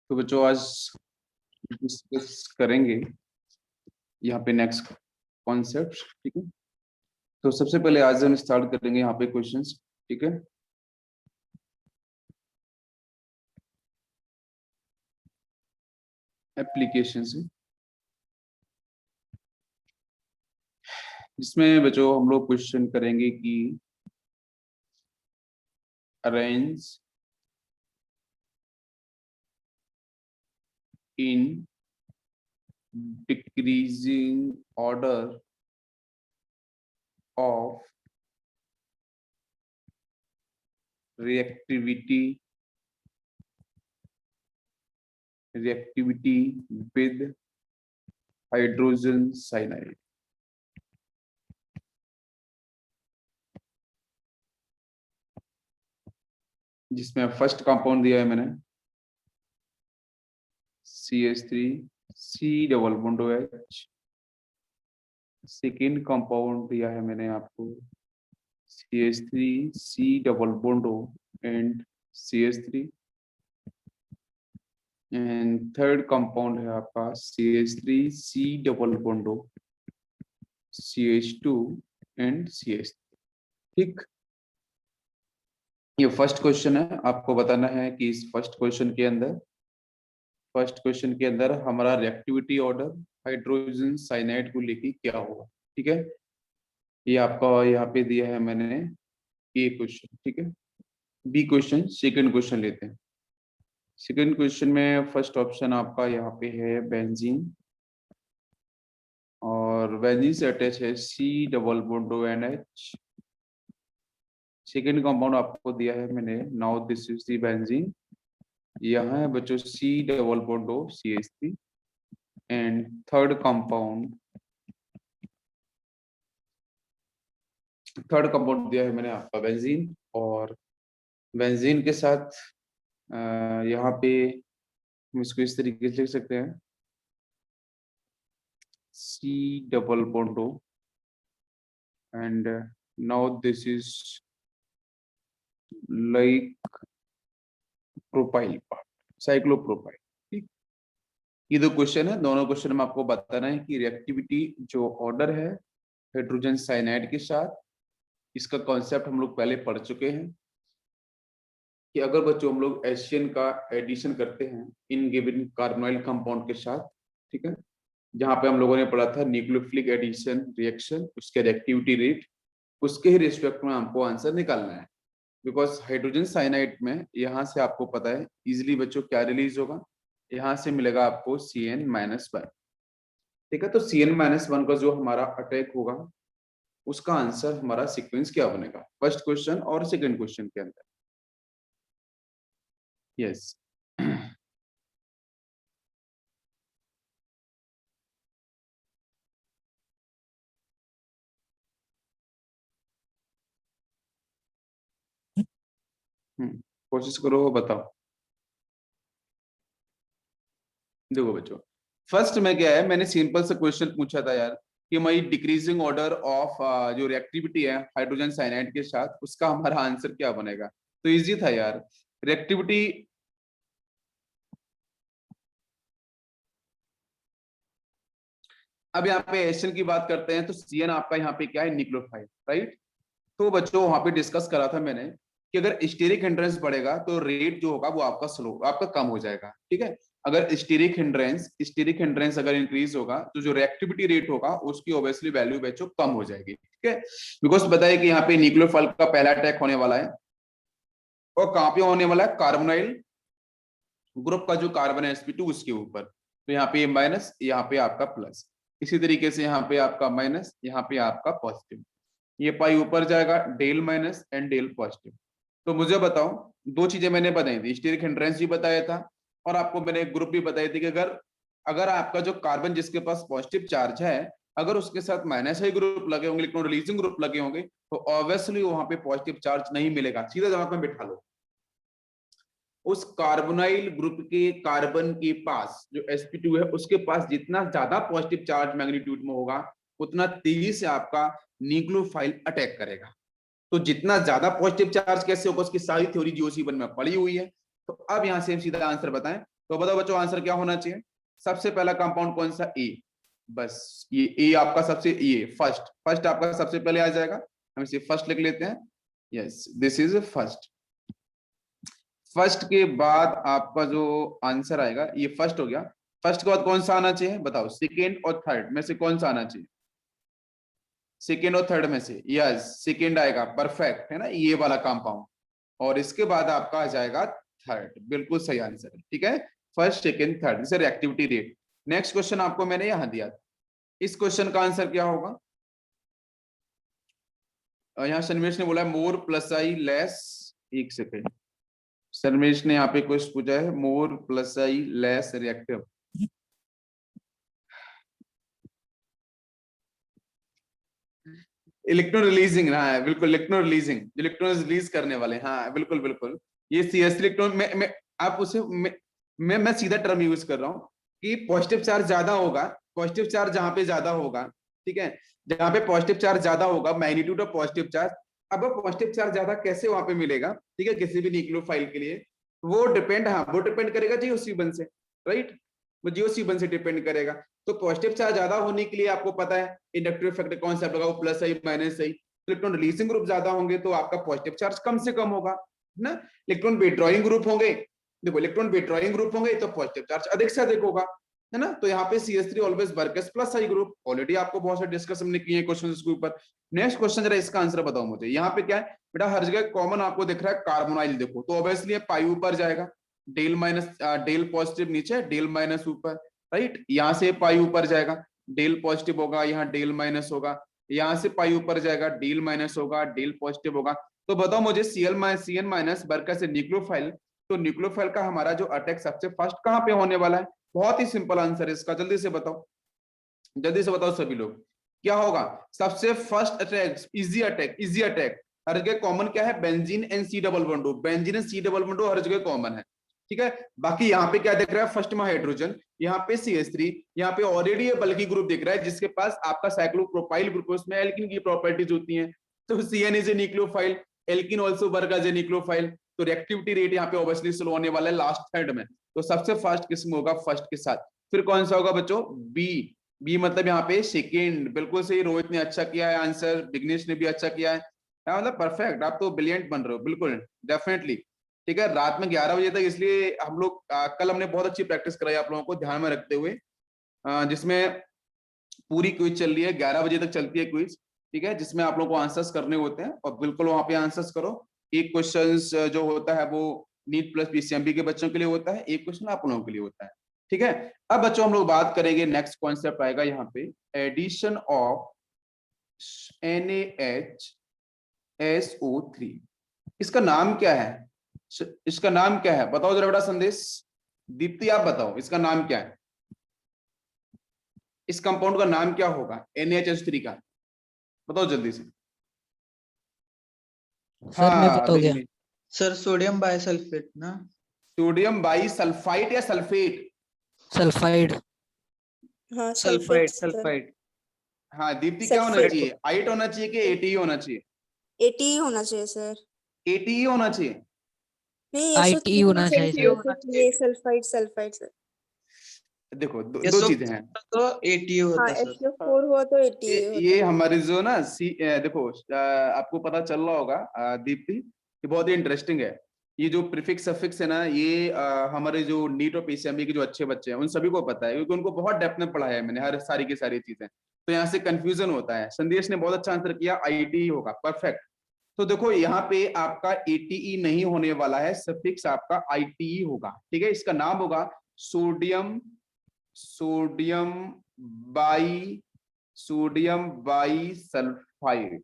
तो बच्चों आज डिस्कस करेंगे यहाँ पे नेक्स्ट कॉन्सेप्ट। ठीक है, तो सबसे पहले आज हम स्टार्ट करेंगे यहाँ पे क्वेश्चंस। ठीक है, एप्लीकेशन से, जिसमें बच्चों हम लोग क्वेश्चन करेंगे कि arrange in decreasing order of reactivity with hydrogen cyanide। जिसमें फर्स्ट कंपाउंड दिया है मैंने CH3C double bond OH। Second compound दिया है मैंने आपको CH3C double bond O and CH3। And third compound है आपका CH3C double bond O CH2 and CH3। ठीक, ये फर्स्ट क्वेश्चन है। आपको बताना है कि इस फर्स्ट क्वेश्चन के अंदर हमारा रिएक्टिविटी ऑर्डर हाइड्रोजन साइनाइड को लेके क्या होगा। ठीक है, ये आपका यहाँ पे दिया है मैंने ए क्वेश्चन। ठीक है, बी क्वेश्चन, सेकंड क्वेश्चन लेते हैं। सेकंड क्वेश्चन में फर्स्ट ऑप्शन आपका यहाँ पे है बेंजीन, और बेंजीन से अटैच है C double bond ONH। Second compound आपको दिया है मैंने, now this is the benzene. यहाँ है बच्चों C double bond O CH3। And third compound दिया है मैंने आपका बेंजीन, और बेंजीन के साथ यहाँ पे हम इसको इस तरीके से लिख सकते हैं C double bond O and now this is like propyl part, cyclopropyl. ठीक, ये दो क्वेश्चन है। दोनों क्वेश्चन में आपको बताना है कि रिएक्टिविटी जो ऑर्डर है हाइड्रोजन साइनाइड के साथ, इसका कॉन्सेप्ट हम लोग पहले पढ़ चुके हैं कि अगर बच्चों हम लोग एशियन का एडिशन करते हैं इन गिवन कार्बोनाइल कंपाउंड के साथ, ठीक है, जहां पे हम लोगों ने पढ़ा था न्यूक्लियोफिलिक एडिशन रिएक्शन, उसके रिएक्टिविटी रेट, उसके ही रिस्पेक्ट में हमको आंसर निकालना है। बिकॉज हाइड्रोजन साइनाइड में यहाँ से आपको पता है इजिली बच्चों क्या रिलीज होगा, यहाँ से मिलेगा आपको CN-1। ठीक है, तो CN-1 का जो हमारा अटैक होगा उसका आंसर हमारा सीक्वेंस क्या बनेगा फर्स्ट क्वेश्चन और सेकंड क्वेश्चन के अंदर। यस कोशिश करो, बताओ। देखो बच्चों, फर्स्ट में क्या है, मैंने सिंपल सा क्वेश्चन पूछा था यार कि भाई डिक्रीजिंग ऑर्डर ऑफ जो रिएक्टिविटी है हाइड्रोजन साइनाइड के साथ, उसका हमारा आंसर क्या बनेगा। तो इजी था यार, रिएक्टिविटी अब यहाँ पे एशियन की बात करते हैं तो CN आपका यहाँ पे क्या है, न्यूक्लियोफाइल, राइट। तो बच्चों वहां पे डिस्कस करा था मैंने कि अगर स्टेरिक हिंड्रेंस बढ़ेगा तो रेट जो होगा वो आपका स्लो, आपका कम हो जाएगा। ठीक है, अगर स्टेरिक हिंड्रेंस अगर इंक्रीज होगा तो जो रिएक्टिविटी रेट होगा उसकी ऑब्वियसली वैल्यू बच्चों कम हो जाएगी। ठीक है, बिकॉज बताइए कि यहाँ पे न्यूक्लियोफाइल का पहला अटैक होने वाला है, और कहाँ पे होने वाला है, कार्बोनाइल ग्रुप का जो कार्बन है sp2 उसके ऊपर। तो यहाँ पे माइनस, यहाँ पे आपका प्लस, इसी तरीके से यहाँ पे आपका माइनस, यहाँ पे आपका पॉजिटिव, ये पाई ऊपर जाएगा, del minus and del positive. तो मुझे बताओ, दो चीजें मैंने बताई थी, स्टेरिक हिंड्रेंस भी बताया था और आपको मैंने एक ग्रुप भी बताई थी कि अगर अगर आपका जो कार्बन जिसके पास पॉजिटिव चार्ज है, अगर उसके साथ माइनस ही ग्रुप लगे होंगे, इलेक्ट्रॉन रिलीजिंग ग्रुप लगे होंगे, तो ऑब्वियसली वहां पे पॉजिटिव चार्ज नहीं मिलेगा। सीधा दिमाग में बिठा लो, उस कार्बोनाइल ग्रुप के कार्बन के पास जो sp2 है उसके पास जितना ज्यादा पॉजिटिव चार्ज मैग्नीट्यूड में होगा उतना तेजी से आपका न्यूक्लियोफाइल अटैक करेगा। तो जितना ज्यादा पॉजिटिव चार्ज कैसे होगा उसकी सारी थ्योरी जीओसी1 में पड़ी हुई है। तो अब यहां से हम सीधा आंसर बताएं, तो बताओ बच्चों आंसर क्या होना चाहिए? सबसे पहला कंपाउंड कौन सा? ए। बस ये ए आपका सबसे, ये फर्स्ट आपका सबसे पहले आ जाएगा। हम इसे फर्स्ट लिख लेते हैं। Yes, this is first. First के बाद आपका जो आंसर आएगा, ये फर्स्ट हो गया। फर्स्ट के बाद कौन सा आना चाहिए बताओ? सेकेंड और थर्ड में से कौन सा आना चाहिए? सेकेंड और थर्ड में से, यस सेकेंड आएगा, परफेक्ट है ना, ये वाला कंपाउंड। और इसके बाद आपका आ जाएगा थर्ड, बिल्कुल सही आंसर है। ठीक है, फर्स्ट सेकेंड थर्ड, इसे रिएक्टिविटी रेट। नेक्स्ट क्वेश्चन आपको मैंने यहां दिया था, इस क्वेश्चन का आंसर क्या होगा? यहाँ शर्मेश ने बोला मोर प्लस आई लेस, एक सेकेंड, शर्मेश ने यहाँ पे क्वेश्चन पूछा है मोर प्लस आई लेस रिएक्टिव। इलेक्ट्रॉन रिलीजिंग, हाँ बिल्कुल, इलेक्ट्रॉन रिलीजिंग, इलेक्ट्रॉन रिलीज करने वाले, हाँ बिल्कुल बिल्कुल। ये CS इलेक्ट्रॉन में आप उसे मैं सीधा टर्म यूज कर रहा हूँ कि पॉजिटिव चार्ज ज्यादा होगा, पॉजिटिव चार्ज जहां पे ज्यादा होगा, ठीक है, जहां पे पॉजिटिव चार्ज ज्यादा होगा, मैग्नीट्यूड ऑफ पॉजिटिव चार्ज। अब वो पॉजिटिव चार्ज ज्यादा कैसे वहां पे मिलेगा, ठीक है, किसी भी न्यूक्लियोफाइल के लिए वो डिपेंड, हाँ वो डिपेंड करेगा GOC1 से, राइट, वो GOC1 से डिपेंड करेगा। तो पॉजिटिव चार्ज ज्यादा होने के लिए आपको पता है इंडक्टिव इफेक्ट कॉन्सेप्ट लगा, वो प्लस आई माइनस आई। इलेक्ट्रॉन रिलीजिंग ग्रुप ज्यादा होंगे तो आपका पॉजिटिव चार्ज कम से कम होगा, है ना। इलेक्ट्रॉन विथड्रॉइंग ग्रुप होंगे, देखो इलेक्ट्रॉन विथड्रॉइंग ग्रुप होंगे तो पॉजिटिव चार्ज अधिक से अधिक होगा, है ना। तो यहाँ पे CS3 always work as plus I group, already आपको बहुत सारे डिस्कस हमने किए क्वेश्चन इसके ऊपर। नेक्स्ट क्वेश्चन जरा इसका आंसर बताओ मुझे। यहाँ पे क्या है बेटा, हर जगह कॉमन आपको दिख रहा है कार्बोनाइल, देखो तो ऑब्वियसली पाई ऊपर जाएगा, डेल माइनस डेल पॉजिटिव नीचे, डेल माइनस ऊपर, राइट। यहाँ से पाई ऊपर जाएगा, डेल पॉजिटिव होगा, यहाँ डेल माइनस होगा, यहाँ से पाई ऊपर जाएगा, डेल माइनस होगा, डेल पॉजिटिव होगा। तो बताओ मुझे CN minus work as nucleophile, तो न्यूक्लियोफाइल का हमारा जो अटैक सबसे फर्स्ट कहाँ पे होने वाला है? बहुत ही सिंपल आंसर है इसका, जल्दी से बताओ, जल्दी से बताओ सभी लोग, क्या होगा सबसे first attack? Easy attack, easy attack. हर जगह कॉमन क्या है? Benzene and C double bond, benzene and C double bond हर जगह कॉमन है, ठीक है। बाकी यहाँ पे क्या दिख रहा है? फर्स्ट में हाइड्रोजन, यहाँ पे CS3, यहाँ पे ऑलरेडी ये बल्कि ग्रुप दिख रहा है जिसके पास आपका साइक्लोप्रोपाइल ग्रुप है, उसमें एल्किन की प्रॉपर्टीज होती हैं। तो CN is a nucleophile, alkene also work as a nucleophile, तो रिएक्टिविटी रेट यहाँ पे ऑब्वियसली स्लो होने वाला है लास्ट थर्ड में। तो सबसे फर्स्ट किस्म होगा फर्स्ट के साथ। फिर कौन सा होगा बच्चों? बी मतलब यहाँ पे सेकेंड, बिल्कुल सही। रोहित ने अच्छा किया है आंसर, विघ्नेश ने भी अच्छा किया है, मतलब परफेक्ट, आप तो ब्रिलियंट बन रहे हो, बिल्कुल डेफिनेटली। ठीक है, रात में 11 बजे तक, इसलिए हम लोग कल हमने बहुत अच्छी प्रैक्टिस कराई आप लोगों को ध्यान में रखते हुए, जिसमें पूरी क्विज चल रही है, 11 बजे तक चलती है क्विज, ठीक है, जिसमें आप लोगों को आंसर्स करने होते हैं और बिल्कुल वहां पे आंसर्स करो। एक क्वेश्चन जो होता है वो नीट प्लस PCMB के बच्चों के लिए होता है, एक क्वेश्चन आप लोगों के लिए होता है, ठीक है। अब बच्चों हम लोग बात करेंगे, नेक्स्ट कॉन्सेप्ट आएगा यहाँ पे, एडिशन ऑफ NaHSO3। इसका नाम क्या है? इसका नाम क्या है बताओ जरा बेटा, संदेश दीप्ति आप बताओ इसका नाम क्या है, इस कंपाउंड का नाम क्या होगा NaHSO3 का, बताओ जल्दी से। सर मैं हाँ पता हो गया सर सोडियम बाइसल्फेट ना? सोडियम बाई सल्फाइड या सल्फेट? सल्फाइड हाँ सल्फाइड सल्फेट सल्फाइड। हाँ दीप्ति, क्या होना सल्फेट। चाहिए? 8 होना चाहिए कि 80 होना चाहिए? 80 होना चाहिए सर। 80 होना चाहिए। नहीं IT होना चाहिए सर। ये सल्फाइड सल्फाइड सर। देखो दो चीजें हैं, तो 80 होता हाँ है सर। SO4 हुआ तो 80 ये हमारी जो ना देखो आपको पता चल रहा होगा दीप्ति, ये बहुत ही इंटरेस्टिंग है। ये जो प्रीफिक्स सफिक्स है ना, ये हमारे जो नीट और PCMB के जो अच्छे बच्चे हैं उन सभी को पता है, क्योंकि उनको बहुत डेप्थ में पढ़ाया है मैंने हर सारी की सारी चीजें, तो यहाँ से कंफ्यूजन होता है। संदेश ने बहुत अच्छा आंसर किया, ITE होगा, परफेक्ट। तो देखो यहाँ पे आपका ATE नहीं होने वाला है, सफिक्स आपका ITE होगा, ठीक है। इसका नाम होगा सोडियम बाई सल्फाइड,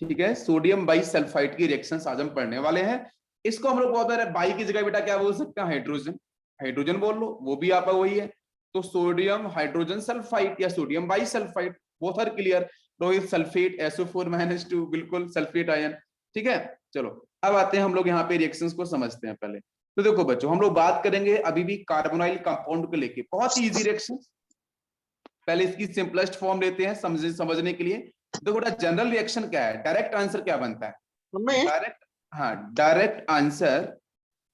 ठीक है। सोडियम बाई सल्फाइड की रिएक्शंस आज हम पढ़ने वाले हैं। इसको हम लोग बहुत बार बाई की जगह बेटा क्या बोल सकते हैं? हाइड्रोजन, हाइड्रोजन बोल लो, वो भी आपका वही है। तो सोडियम हाइड्रोजन सल्फाइड या sodium bisulphide, both are clear. Rohit sulphate SO4-2, बिल्कुल सल्फेट आयन, ठीक है। चलो अब आते हैं हम लोग यहाँ पे रिएक्शंस को समझते हैं पहले। तो देखो बच्चों हम लोग बात करेंगे अभी भी कार्बोनाइल कंपाउंड को लेके, बहुत ही इजी रिएक्शन। पहले इसकी सिंपलेस्ट फॉर्म लेते हैं समझने के लिए। देखो बेटा जनरल रिएक्शन क्या है, डायरेक्ट आंसर क्या बनता है? डायरेक्ट, हाँ डायरेक्ट आंसर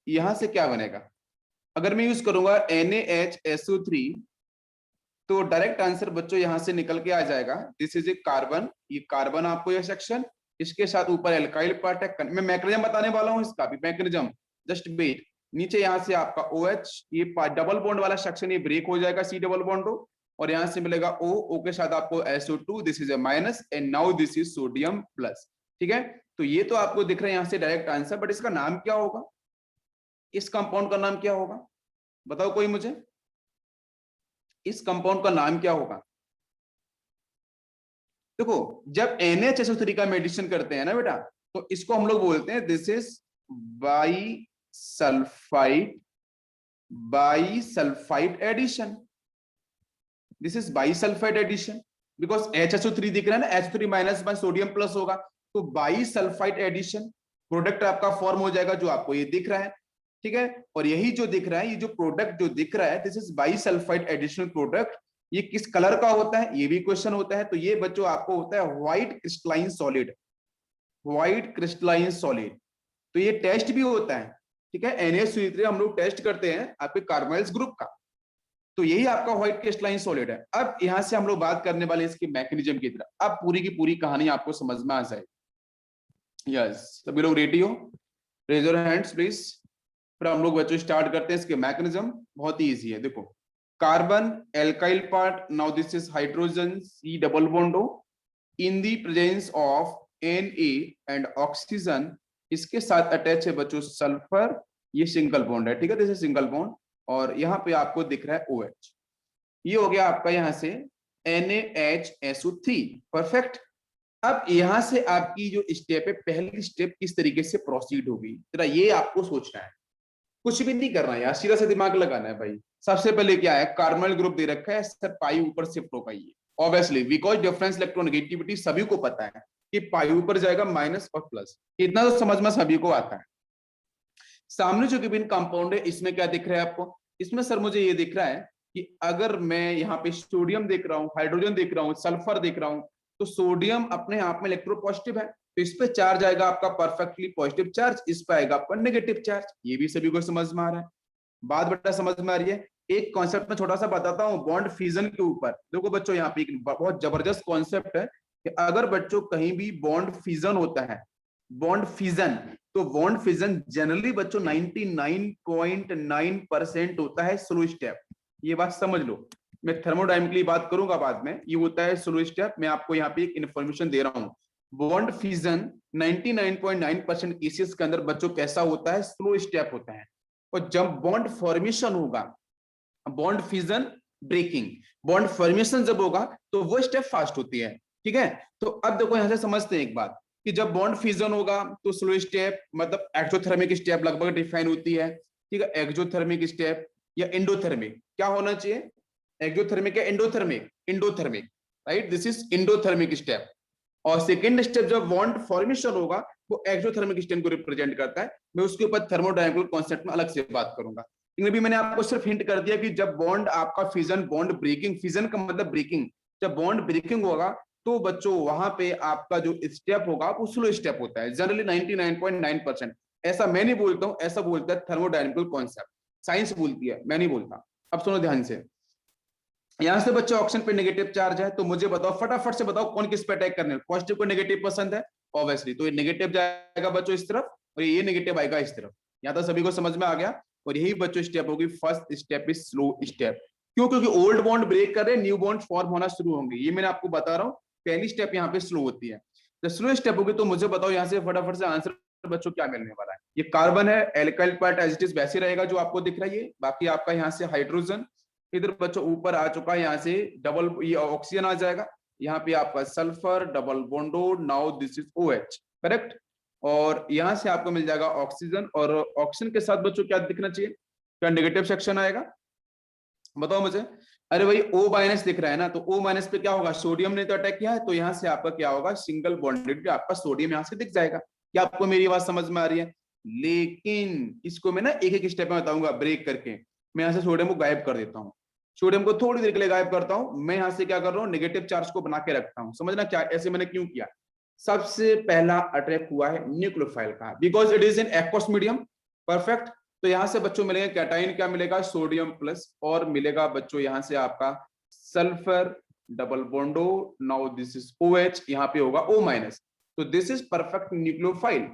यहां से क्या बनेगा? अगर मैं यूज करूंगा NaHSO3 तो डायरेक्ट आंसर बच्चों यहां से निकल के आ जाएगा, दिस इज ए कार्बन, ये कार्बन आपको यह सेक्शन, इसके साथ ऊपर एल्काइल पार्ट है। मैं मैकेनिज्म बताने वाला हूं इसका भी, मैकेनिज्म जस्ट वेट। नीचे यहां से आपका OH, ये डबल बॉन्ड वाला सेक्शन ये ब्रेक हो जाएगा, C डबल बॉन्ड हो, और यहां से मिलेगा O के साथ आपको SO2, this is a minus, and now this is sodium plus. ठीक है, तो ये तो आपको दिख रहा है यहां से डायरेक्ट आंसर, बट इसका नाम क्या होगा, इस कंपाउंड का नाम क्या होगा, बताओ कोई मुझे, इस कंपाउंड का नाम क्या होगा। देखो जब NaHSO3 का मेडिसिन करते हैं ना बेटा, तो इसको हम लोग बोलते हैं this is bisulphite addition, this is bisulphite addition, because HSO3 दिख रहा है ना, H3 minus y sodium plus होगा, तो बाईसल्फाइड एडिशन प्रोडक्ट आपका फॉर्म हो जाएगा जो आपको ये दिख रहा है। ठीक है, और यही जो दिख रहा है, ये जो प्रोडक्ट जो दिख रहा है, दिस इज बाईसल्फाइड एडिशनल प्रोडक्ट, ये किस कलर का होता है, ये भी क्वेश्चन होता है। तो ये बच्चों आपको होता है white crystalline solid, white crystalline solid, तो ये टेस्ट भी होता है। ठीक है, NaCO3 हम लोग टेस्ट करते हैं आपके कार्बाइल्स ग्रुप का, तो यही आपका व्हाइट क्रिस्टलाइन सॉलिड है। अब यहां से हम लोग बात करने वाले इसके मैकेनिज्म की तरफ, अब पूरी की पूरी कहानी आपको समझ में आ जाएगी। यस, सभी लोग रेडी हो, रेज योर हैंड्स प्लीज। फिर हम लोग बच्चों स्टार्ट करते हैं इसके मैकेनिज्म, बहुत ही इजी है। देखो carbon alkyl part, now this is hydrogen C double bond O in the presence of Na and oxygen, इसके साथ अटैच है बच्चों सल्फर, ये सिंगल बॉन्ड है। ठीक है, दिस इज सिंगल बॉन्ड, और यहाँ पे आपको दिख रहा है OH, ये हो गया आपका यहाँ से NaHSO3, परफेक्ट। अब यहां से आपकी जो स्टेप है, पहली स्टेप किस तरीके से प्रोसीड होगी, जरा ये आपको सोचना है, कुछ भी नहीं करना यार, सीधा सा दिमाग लगाना है भाई। सबसे पहले क्या है, कार्बोनिल ग्रुप दे रखा है, सर पाई ऊपर शिफ्ट होगा, ये ऑब्वियसली बिकॉज डिफरेंस इलेक्ट्रोनेगेटिविटी सभी को पता है कि पाई ऊपर जाएगा माइनस और प्लस, इतना तो समझ में सभी को आता है। सामने जो गिवन कंपाउंड है, इसमें क्या दिख रहा है आपको, इसमें सर मुझे ये दिख रहा है कि अगर मैं यहाँ पे सोडियम देख रहा हूँ, हाइड्रोजन देख रहा हूँ, सल्फर देख रहा हूँ, तो सोडियम अपने आप में इलेक्ट्रोपॉजिटिव है, तो इस पे चार्ज आएगा आपका परफेक्टली पॉजिटिव चार्ज, इस पे आएगा आपका नेगेटिव चार्ज, ये भी सभी को समझ में आ रहा है, बात बेटा समझ में आ रही है। एक कॉन्सेप्ट में छोटा सा बताता हूँ बॉन्ड फ्यूजन के ऊपर। देखो बच्चों यहाँ पे एक बहुत जबरदस्त कॉन्सेप्ट है कि अगर बच्चों कहीं भी बॉन्ड फ्यूजन होता है, बॉन्ड फ्यूजन, तो बॉन्ड फ्यूजन जनरली बच्चों 99.9% होता है स्लो स्टेप, ये बात समझ लो। मैं थर्मोडायनेमिकली बात करूंगा बाद में, ये होता है स्लो स्टेप, मैं आपको यहाँ पे एक इन्फॉर्मेशन दे रहा हूँ। बॉन्ड फ्यूजन 99.9% केसेस के अंदर बच्चों कैसा होता है, स्लो स्टेप होता है, और जब बॉन्ड फॉर्मेशन होगा, bond fusion breaking, bond formation जब होगा तो वो स्टेप फास्ट होती है। ठीक है, तो अब देखो यहां से समझते हैं एक बात कि जब बॉन्ड फ्यूजन होगा तो स्लो स्टेप मतलब एक्सोथर्मिक स्टेप लगभग डिफाइन होती है। ठीक है, एक्सोथर्मिक स्टेप या एंडोथर्मिक, क्या होना चाहिए, एक्सोथर्मिक या endothermic, endothermic, right, this is endothermic step. और सेकेंड स्टेप जब बॉन्ड फॉर्मेशन होगा वो एक्सोथर्मिक स्टेप को रिप्रेजेंट करता है। मैं उसके ऊपर थर्मोडायनेमिकल कॉन्सेप्ट में अलग से बात करूंगा, लेकिन अभी मैंने आपको सिर्फ हिंट कर दिया कि जब बॉन्ड आपका फ्यूजन, बॉन्ड ब्रेकिंग, फ्यूजन का मतलब ब्रेकिंग, जब बॉन्ड ब्रेकिंग होगा तो बच्चों वहां पे आपका जो स्टेप होगा वो स्लो स्टेप होता है, जनरली 99.9%। ऐसा मैं नहीं बोलता हूं, ऐसा बोलता है थर्मोडायनेमिकल कॉन्सेप्ट, साइंस बोलती है, मैं नहीं बोलता। अब सुनो ध्यान से, यहां से बच्चों ऑप्शन पे नेगेटिव चार्ज है, तो मुझे बताओ फटाफट से बताओ कौन किस पे अटैक करने, पॉजिटिव को नेगेटिव पसंद है ऑब्वियसली, तो ये नेगेटिव जाएगा बच्चों इस तरफ, और ये नेगेटिव आएगा इस तरफ। यहां तक सभी को समझ में आ गया, और यही बच्चों स्टेप होगी, first step is slow step. क्यों, क्योंकि ओल्ड बॉन्ड ब्रेक कर रहे हैं, न्यू बॉन्ड फॉर्म होना शुरू होंगे, ये मैंने आपको बता रहा हूँ, पहली स्टेप यहाँ पे स्लो होती है। जब स्लो स्टेप होगी तो मुझे बताओ यहाँ से फटाफट से आंसर बच्चों क्या मिलने वाला है। ये कार्बन है, alkyl part as it is वैसे रहेगा जो आपको दिख रहा है, ये बाकी आपका यहाँ से हाइड्रोजन, इधर बच्चों ऊपर आ चुका है, यहाँ से डबल ये ऑक्सीजन आ जाएगा, यहाँ पे आपका सल्फर डबल बॉन्डो, now this is OH, correct, और यहाँ से आपको मिल जाएगा ऑक्सीजन, और ऑक्सीजन के साथ बच्चों क्या दिखना चाहिए, क्या नेगेटिव सेक्शन आएगा, बताओ मुझे। अरे भाई O- दिख रहा है ना, तो O- पे क्या होगा, सोडियम ने तो अटैक किया है, तो यहाँ से आपका क्या होगा, सिंगल बॉन्डेड आपका सोडियम यहाँ से दिख जाएगा। क्या आपको मेरी बात समझ में आ रही है? लेकिन इसको मैं ना एक एक स्टेप में बताऊंगा ब्रेक करके। मैं यहाँ से सोडियम को गायब कर देता हूँ, सोडियम को थोड़ी देर के लिए गायब करता हूँ, मैं यहाँ से क्या कर रहा हूँ, नेगेटिव चार्ज को बना के रखता हूँ। समझना क्या ऐसे मैंने क्यों किया। सबसे पहला अटैक हुआ है न्यूक्लियोफाइल का, because it is in aqueous medium, perfect. तो यहाँ से बच्चों मिलेंगे कैटाइन, क्या मिलेगा, सोडियम प्लस, और मिलेगा बच्चों यहाँ से आपका सल्फर डबल बॉन्डो, नाउ दिस इज OH, यहाँ पे होगा O-। तो दिस इज परफेक्ट न्यूक्लियोफाइल।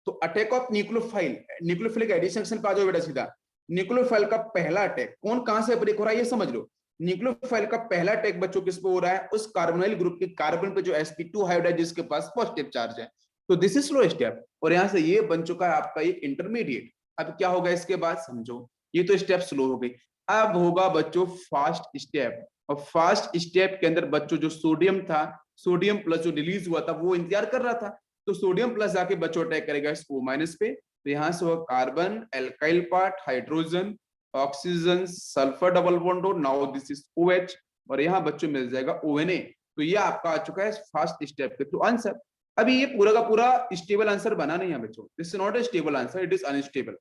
तो attack of nucleophile, nucleophilic addition section पे आ जाओ बेटा सीधा। न्यूक्लियोफाइल का पहला अटैक कौन कहां से ब्रेक हो रहा है ये समझ लो। न्यूक्लियोफाइल का पहला अटैक बच्चों किस पे हो रहा है, उस कार्बोनिल ग्रुप के कार्बन पे जो sp2 हाइब्रिड जिसके पास पॉजिटिव चार्ज है। तो दिस इज स्लो स्टेप, और यहां से ये बन चुका है आपका ये इंटरमीडिएट। अब क्या होगा इसके बाद समझो, ये तो स्टेप स्लो हो गई। अब होगा बच्चों फास्ट स्टेप, और फास्ट स्टेप के अंदर बच्चों जो सोडियम था, सोडियम प्लस जो रिलीज हुआ था वो इंतजार कर रहा था, तो सोडियम प्लस जाके बच्चों अटैक करेगा इस O- पे। तो यहाँ से होगा carbon, alkyl part, hydrogen, oxygen, sulphur double bond, now this is OH, और यहाँ बच्चों मिल जाएगा ONA। तो ये आपका आ चुका है फर्स्ट स्टेप के थ्रू आंसर। अभी ये पूरा का पूरा स्टेबल आंसर बना नहीं है बच्चों, this is not a stable answer, it is unstable,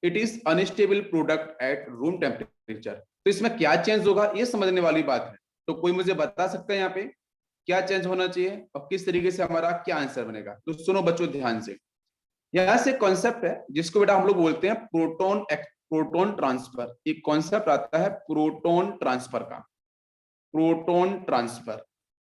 it is unstable product at room temperature. तो इसमें क्या चेंज होगा ये समझने वाली बात है। तो कोई मुझे बता सकता है यहाँ पे क्या चेंज होना चाहिए और किस तरीके से हमारा क्या आंसर बनेगा। तो सुनो बच्चों ध्यान से, यहाँ से कॉन्सेप्ट है जिसको बेटा हम लोग बोलते हैं प्रोटोन ट्रांसफर। एक कॉन्सेप्ट आता है प्रोटोन ट्रांसफर का, प्रोटोन ट्रांसफर।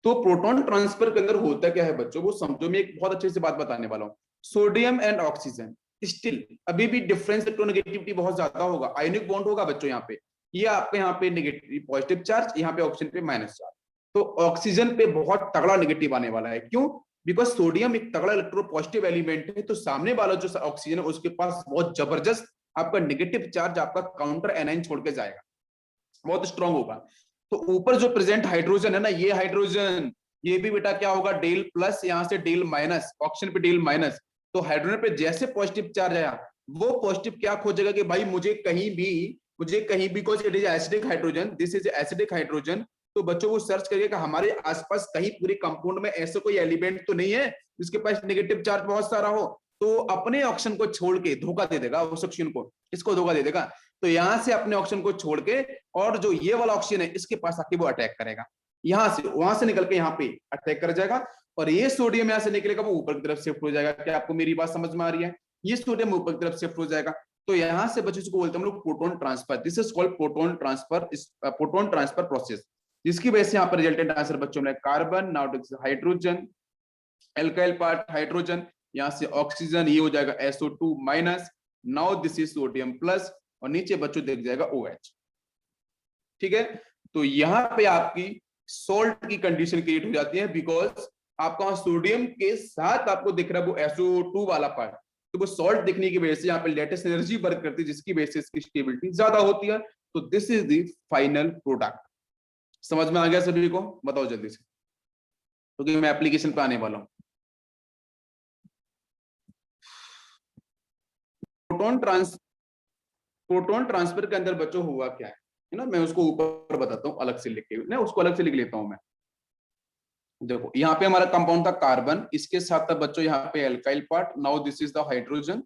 तो प्रोटोन ट्रांसफर के अंदर होता क्या है बच्चों, वो समझो। मैं एक बहुत अच्छे से बात बताने वाला हूँ। सोडियम एंड ऑक्सीजन स्टिल अभी भी डिफरेंस इलेक्ट्रोनेगेटिविटी बहुत ज्यादा होगा, आयनिक बॉन्ड होगा बच्चों यहाँ पे। ये आपके यहाँ पे नेगेटिव पॉजिटिव चार्ज, यहाँ पे ऑक्सीजन पे माइनस चार्ज। तो ऑक्सीजन पे बहुत तगड़ा नेगेटिव आने वाला है, क्यों, बिकॉज सोडियम एक तगड़ा इलेक्ट्रोपॉजिटिव एलिमेंट है, तो सामने वाला जो ऑक्सीजन है उसके पास बहुत जबरदस्त आपका नेगेटिव चार्ज आपका काउंटर एनाइन छोड़ के जाएगा, बहुत स्ट्रांग होगा। तो ऊपर जो प्रेजेंट हाइड्रोजन है ना, ये हाइड्रोजन, ये भी बेटा क्या होगा, डेल प्लस, यहाँ से डेल माइनस, ऑक्सीजन पे डेल माइनस। तो हाइड्रोजन पे जैसे पॉजिटिव चार्ज आया, वो पॉजिटिव क्या खोजेगा कि भाई मुझे कहीं भी because it is acidic hydrogen, this is acidic hydrogen. तो बच्चों वो सर्च करिए कि हमारे आसपास कहीं पूरे कंपाउंड में ऐसा कोई एलिमेंट तो नहीं है जिसके पास नेगेटिव चार्ज बहुत सारा हो। तो अपने ऑक्सीजन को छोड़ के धोखा दे देगा उस ऑक्सीजन को, इसको धोखा दे देगा। तो यहां से अपने ऑक्सीजन को छोड़ के, और जो ये वाला ऑक्सीजन है इसके पास आके वो अटैक करेगा, यहां से वहां से निकल के यहाँ पे अटैक कर जाएगा। और ये सोडियम यहाँ से निकलेगा, वो ऊपर की तरफ शिफ्ट हो जाएगा। क्या आपको मेरी बात समझ में आ रही है, ये सोडियम ऊपर की तरफ शिफ्ट हो जाएगा। तो यहाँ से बच्चों को बोलते हैं हम लोग proton transfer, this is called proton transfer process, जिसकी वजह से यहाँ पर रिजल्टेंट आंसर बच्चों में carbon, now hydrogen, alkyl part hydrogen, यहाँ से ऑक्सीजन, ये हो जाएगा SO2 minus, now this is sodium plus, और नीचे बच्चों देख जाएगा OH। ठीक है, तो यहाँ पे आपकी सोल्ट की कंडीशन क्रिएट हो जाती है, बिकॉज आपका सोडियम के साथ आपको दिख रहा है वो SO2 वाला पार्ट, तो वो सॉल्ट दिखने की वजह से यहाँ पे लेटेस्ट एनर्जी वर्क करती है, जिसकी वजह से इसकी स्टेबिलिटी ज्यादा होती है। तो this is the final product. समझ में आ गया सभी को, बताओ जल्दी से, क्योंकि मैं एप्लीकेशन पे आने वाला हूं। प्रोटोन ट्रांसफर के अंदर बच्चों हुआ क्या है ना, मैं उसको ऊपर बताता हूँ अलग से लिख के, ना उसको अलग से लिख लेता हूं मैं। देखो यहाँ पे हमारा कंपाउंड था कार्बन, इसके साथ था बच्चों यहाँ पे alkyl part, now this is the hydrogen,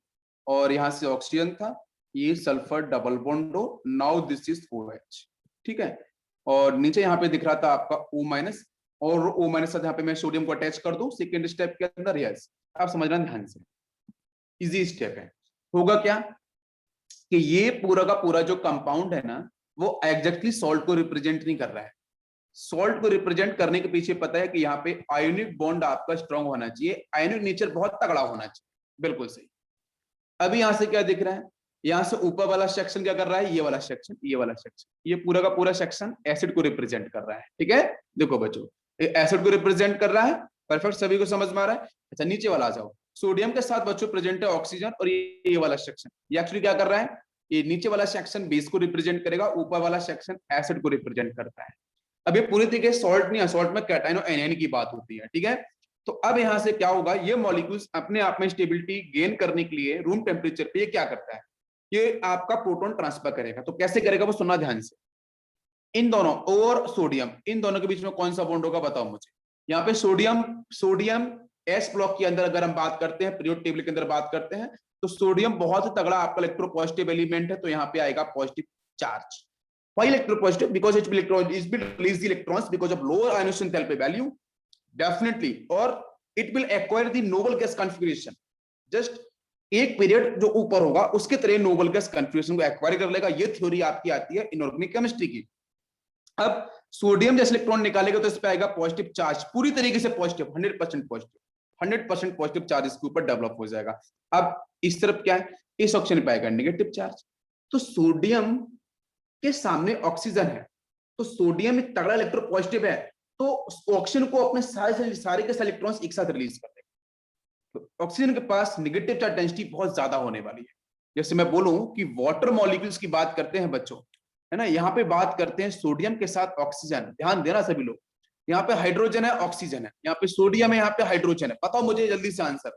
और यहाँ से ऑक्सीजन था, ये सल्फर डबल बॉन्डो, नाउ दिस इज OH। ठीक है, और नीचे यहाँ पे दिख रहा था आपका O-, और O- साथ यहाँ पे मैं सोडियम को अटैच कर दूं सेकेंड स्टेप के अंदर। यस, आप समझ रहे हैं ध्यान से, इजी स्टेप है। होगा क्या कि ये पूरा का पूरा जो कंपाउंड है ना, वो एग्जैक्टली सॉल्ट को रिप्रेजेंट नहीं कर रहा है। सॉल्ट को रिप्रेजेंट करने के पीछे पता है कि यहाँ पे आयोनिक बॉन्ड आपका स्ट्रांग होना चाहिए, आयोनिक नेचर बहुत तगड़ा होना चाहिए, बिल्कुल सही। अभी यहां से क्या दिख रहा है, यहां से ऊपर वाला सेक्शन क्या कर रहा है, ये वाला सेक्शन, ये वाला सेक्शन, ये पूरा का पूरा सेक्शन एसिड को रिप्रेजेंट कर रहा है। ठीक है, देखो बच्चों, एसिड को रिप्रेजेंट कर रहा है, परफेक्ट, सभी को समझ में आ रहा है। अच्छा नीचे वाला आ जाओ, सोडियम के साथ बच्चों प्रेजेंट है ऑक्सीजन, और ये वाला सेक्शन, ये एक्चुअली क्या कर रहा है, ये नीचे वाला सेक्शन बेस को रिप्रेजेंट करेगा, ऊपर वाला सेक्शन एसिड को रिप्रेजेंट करता है। अब ये पूरी तरीके से सॉल्ट नहीं है, सॉल्ट में कैटायन और एनायन की बात होती है। ठीक है, तो अब यहां से क्या होगा, ये मॉलिक्यूल्स अपने आप में स्टेबिलिटी गेन करने के लिए रूम टेम्परेचर पे ये क्या करता है, ये आपका प्रोटॉन ट्रांसफर करेगा। तो कैसे करेगा वो सुनना ध्यान से। इन दोनों और सोडियम, इन दोनों के बीच में कौन सा बॉन्ड होगा बताओ मुझे। यहाँ पे सोडियम एस ब्लॉक के अंदर अगर हम बात करते हैं, पीरियोडिक टेबल के अंदर बात करते हैं, तो सोडियम बहुत ही तगड़ा आपका इलेक्ट्रोपॉजिटिव एलिमेंट है, तो यहाँ पे आएगा positive charge. Why electropositive? Because it will release the electrons because of lower ionization enthalpy value, definitely, or it will acquire the noble gas configuration. Just एक पीरियड जो ऊपर होगा उसके तरह नोबल गैस कन्फ्यूजन को एक्वायर कर लेगा। ये थ्योरी आपकी आती है इनऑर्गेनिक केमिस्ट्री की। अब सोडियम जैसे इलेक्ट्रॉन निकालेगा तो इस पे आएगा पॉजिटिव चार्ज, पूरी तरीके से पॉजिटिव, 100% पॉजिटिव, 100% पॉजिटिव चार्ज इसके ऊपर डेवलप हो जाएगा। अब इस तरफ क्या है, इस ऑक्सीजन पे आएगा नेगेटिव चार्ज। तो सोडियम के सामने ऑक्सीजन है, तो सोडियम एक तगड़ा इलेक्ट्रो पॉजिटिव है, तो ऑक्सीजन को अपने सारे के सारे इलेक्ट्रॉन्स एक साथ रिलीज कर देगा। तो ऑक्सीजन के पास नेगेटिव चार्ज डेंसिटी बहुत ज्यादा होने वाली है। जैसे मैं बोलूं कि वाटर मॉलिक्यूल्स की बात करते हैं बच्चों, है ना, यहाँ पे बात करते हैं सोडियम के साथ ऑक्सीजन, ध्यान देना सभी लोग, यहाँ पे हाइड्रोजन है, ऑक्सीजन है, यहाँ पे सोडियम है, यहाँ पे हाइड्रोजन है। बताओ मुझे जल्दी से आंसर।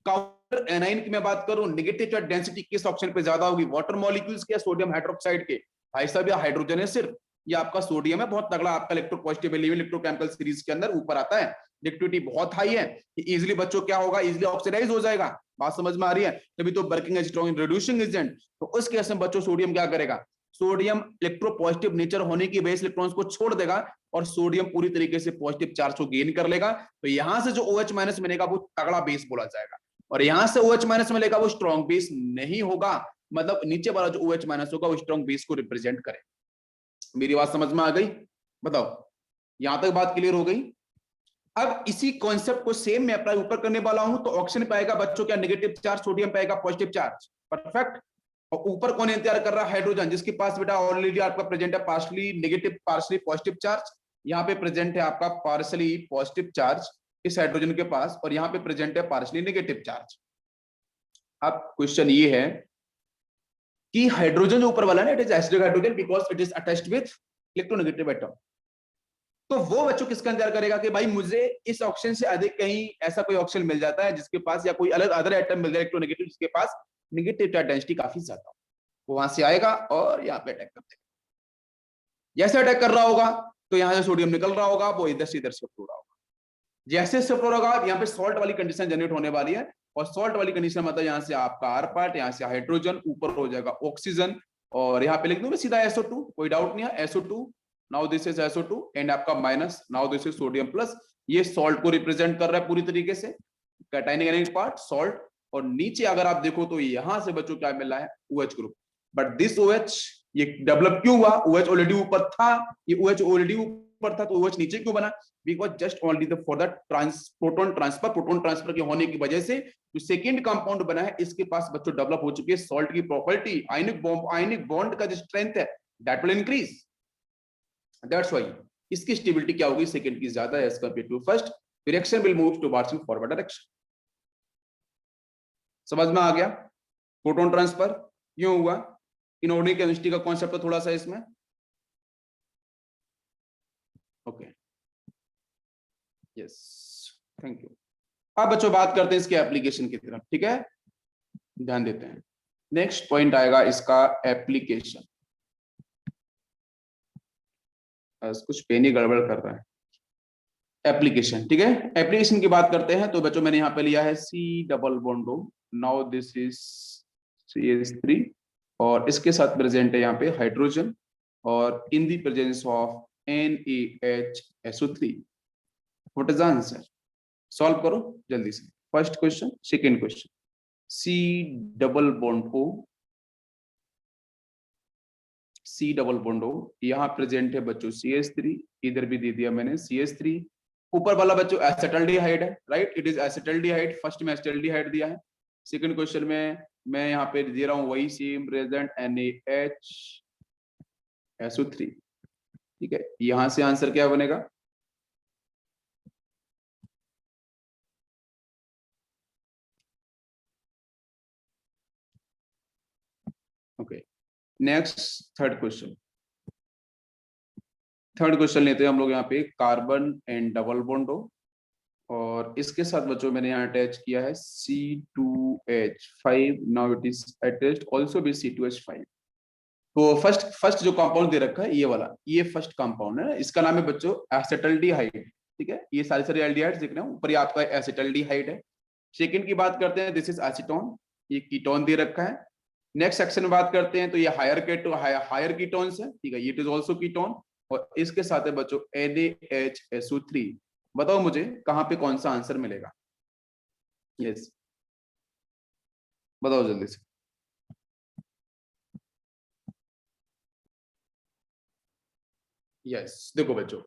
काउंटर एनाइन की मैं बात करूं, नेगेटिव चार्ज डेंसिटी किस ऑक्सीजन पे ज्यादा होगी, वाटर मॉलिक्यूल्स के या सोडियम हाइड्रोक्साइड के? भाई साहब, या हाइड्रोजन है सिर्फ, ये आपका सोडियम है, बहुत तगड़ा आपका इलेक्ट्रोपॉजिटिव इलेक्ट्रोकेमिकल सीरीज के अंदर ऊपर आता है, रिएक्टिविटी बहुत हाई है, इजीली बच्चों क्या होगा, इजीली ऑक्सीडाइज हो जाएगा। बात समझ में आ रही है? तभी तो working as strong reducing agent. तो उस केस में बच्चों सोडियम क्या करेगा, सोडियम इलेक्ट्रोपॉजिटिव नेचर होने की वजह से इलेक्ट्रॉन्स को छोड़ देगा और सोडियम पूरी तरीके से पॉजिटिव चार्ज को गेन कर लेगा। तो यहां से जो OH- मिलेगा वो तगड़ा बेस बोला जाएगा, और यहां से OH- मिलेगा वो स्ट्रॉन्ग बेस नहीं होगा, मतलब नीचे वाला जो OH- होगा वो स्ट्रॉन्ग बेस को रिप्रेजेंट करे। मेरी बात समझ में आ गई? बताओ, यहां तक बात क्लियर हो गई? अब इसी कॉन्सेप्ट को सेम मैं अप्लाई ऊपर करने वाला हूं। तो ऑक्सीजन पाएगा बच्चों क्या, नेगेटिव चार्ज, सोडियम पाएगा पॉजिटिव चार्ज, परफेक्ट। और ऊपर कौन इंतजार कर रहा है, हाइड्रोजन, जिसके पास बेटा ऑलरेडी आपका प्रेजेंट है partially negative partially positive charge. यहाँ पे प्रेजेंट है आपका पार्शली पॉजिटिव चार्ज इस हाइड्रोजन के पास, और यहाँ पे प्रेजेंट है पार्शली नेगेटिव चार्ज। अब क्वेश्चन ये है कि हाइड्रोजन जो ऊपर वाला है, it is acidic hydrogen because it is attached with electronegative atom. तो वो बच्चों किसका इंतजार करेगा कि भाई मुझे इस ऑक्सीजन से अधिक कहीं ऐसा कोई ऑक्सीजन मिल जाता है जिसके पास, या कोई अलग अदर एटम मिल जाए इलेक्ट्रोनेगेटिव जिसके पास नेगेटिव चार्ज डेंसिटी काफी ज्यादा हो, वो वहां से आएगा और यहाँ पे अटैक कर देगा। जैसे अटैक कर रहा होगा तो यहाँ से सोडियम निकल रहा होगा, वो इधर से शिफ्ट हो रहा होगा। जैसे शिफ्ट हो रहा होगा यहाँ पे सॉल्ट वाली कंडीशन जनरेट होने वाली है, और सॉल्ट वाली कंडीशन मतलब यहाँ से आपका R पार्ट, यहाँ से हाइड्रोजन, ऊपर हो जाएगा ऑक्सीजन, और यहाँ पे लिख दूंगा सीधा SO2, कोई डाउट नहीं है, SO2, now this is SO2 and आपका minus, now this is sodium plus. ये सॉल्ट को रिप्रेजेंट कर रहा है पूरी तरीके से, कैटायनिक एनायनिक पार्ट सॉल्ट। और नीचे अगर आप देखो तो यहां से बच्चों क्या मिल रहा है, OH group. But this OH ये डेवलप क्यों हुआ, OH ऑलरेडी ऊपर था, ये OH ऑलरेडी ऊपर था, तो OH नीचे क्यों बना, because just only for the proton transfer के होने की वजह से जो सेकेंड कंपाउंड बना है इसके पास बच्चों डेवलप हो चुकी है सॉल्ट की प्रॉपर्टी, आयनिक बॉन्ड का जो स्ट्रेंथ है that will increase. That's why इसकी स्टेबिलिटी क्या होगी, सेकंड की ज्यादा है as compare to first. Reaction will move towards in forward direction. समझ में आ गया? प्रोटॉन ट्रांसफर क्यों हुआ, इनऑर्गेनिक केमिस्ट्री का कॉन्सेप्ट है थोड़ा सा इसमें। Okay, yes, thank you. अब बच्चों बात करते हैं इसके एप्लीकेशन की तरफ, ठीक है, ध्यान देते हैं। नेक्स्ट पॉइंट आएगा इसका एप्लीकेशन। कुछ पेन ही गड़बड़ कर रहा है। एप्लीकेशन, ठीक है, एप्लीकेशन की बात करते हैं। तो बच्चों मैंने यहाँ पे लिया है C double bond O, now this is CH3, और इसके साथ प्रेजेंट है यहाँ पे हाइड्रोजन, और in the presence of NaHSO3। What is answer? Solve करो जल्दी से। First question, second question, C double bond O, यहाँ प्रेजेंट है बच्चों CH3, इधर भी दे दिया मैंने CH3। ऊपर वाला बच्चों एसिटाल्डिहाइड है, right, it is acetaldehyde, first में एसिटाल्डिहाइड दिया है। सेकंड क्वेश्चन में मैं यहाँ पे दे रहा हूँ वही सेम प्रेजेंट NaHSO3, ठीक है। यहां से आंसर क्या बनेगा, ओके। नेक्स्ट थर्ड क्वेश्चन लेते हैं हम लोग यहाँ पे, carbon and double bond O, और इसके साथ बच्चों मैंने यहाँ अटैच किया है C2H5, now it is attached also with C2H5। तो फर्स्ट जो कंपाउंड दे रखा है ये वाला, ये फर्स्ट कंपाउंड है, इसका नाम है बच्चों एसिटाल्डिहाइड, ठीक है। ये सारे एल्डिहाइड्स दिख रहे हैं ऊपर, ये आपका एसिटाल्डिहाइड है। सेकंड की बात करते हैं, दिस इज एसीटोन, ये कीटोन दे रखा है। नेक्स्ट सेक्शन में बात करते हैं तो ये हायर कीटोन्स है, ठीक है, इट इज आल्सो कीटोन, और इसके साथ है बच्चों NaHSO3। बताओ मुझे कहां पे कौन सा आंसर मिलेगा? यस, बताओ जल्दी से। यस देखो बच्चों,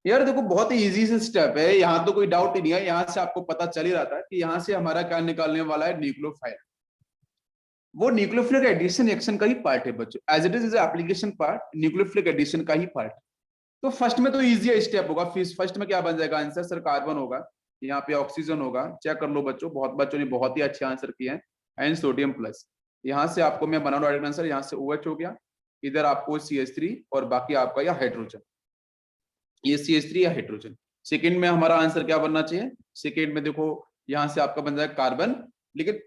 यार देखो बहुत ही इजी से स्टेप है, यहाँ तो कोई डाउट ही नहीं है, यहाँ से आपको पता चल ही रहा था कि यहाँ से हमारा क्या निकालने वाला है, न्यूक्लियोफाइल। वो न्यूक्लियोफिलिक एडिशन रिएक्शन का ही पार्ट है बच्चों, as it is application part, nucleophilic addition का ही पार्ट। तो फर्स्ट में तो इजी स्टेप होगा, फर्स्ट में क्या बन जाएगा आंसर सर, कार्बन होगा, यहाँ पे ऑक्सीजन होगा, चेक कर लो बच्चों, बहुत बच्चों ने बहुत ही अच्छे आंसर किए हैं, एंड सोडियम प्लस। यहाँ से आपको मैं बना डायरेक्ट आंसर, यहाँ से OH हो गया, इधर आपको CH3 और बाकी आपका या हाइड्रोजन, ये CH3 या हाइड्रोजन। सेकेंड में हमारा आंसर क्या बनना चाहिए, सेकेंड में देखो यहाँ से आपका बन जाएगा कार्बन, लेकिन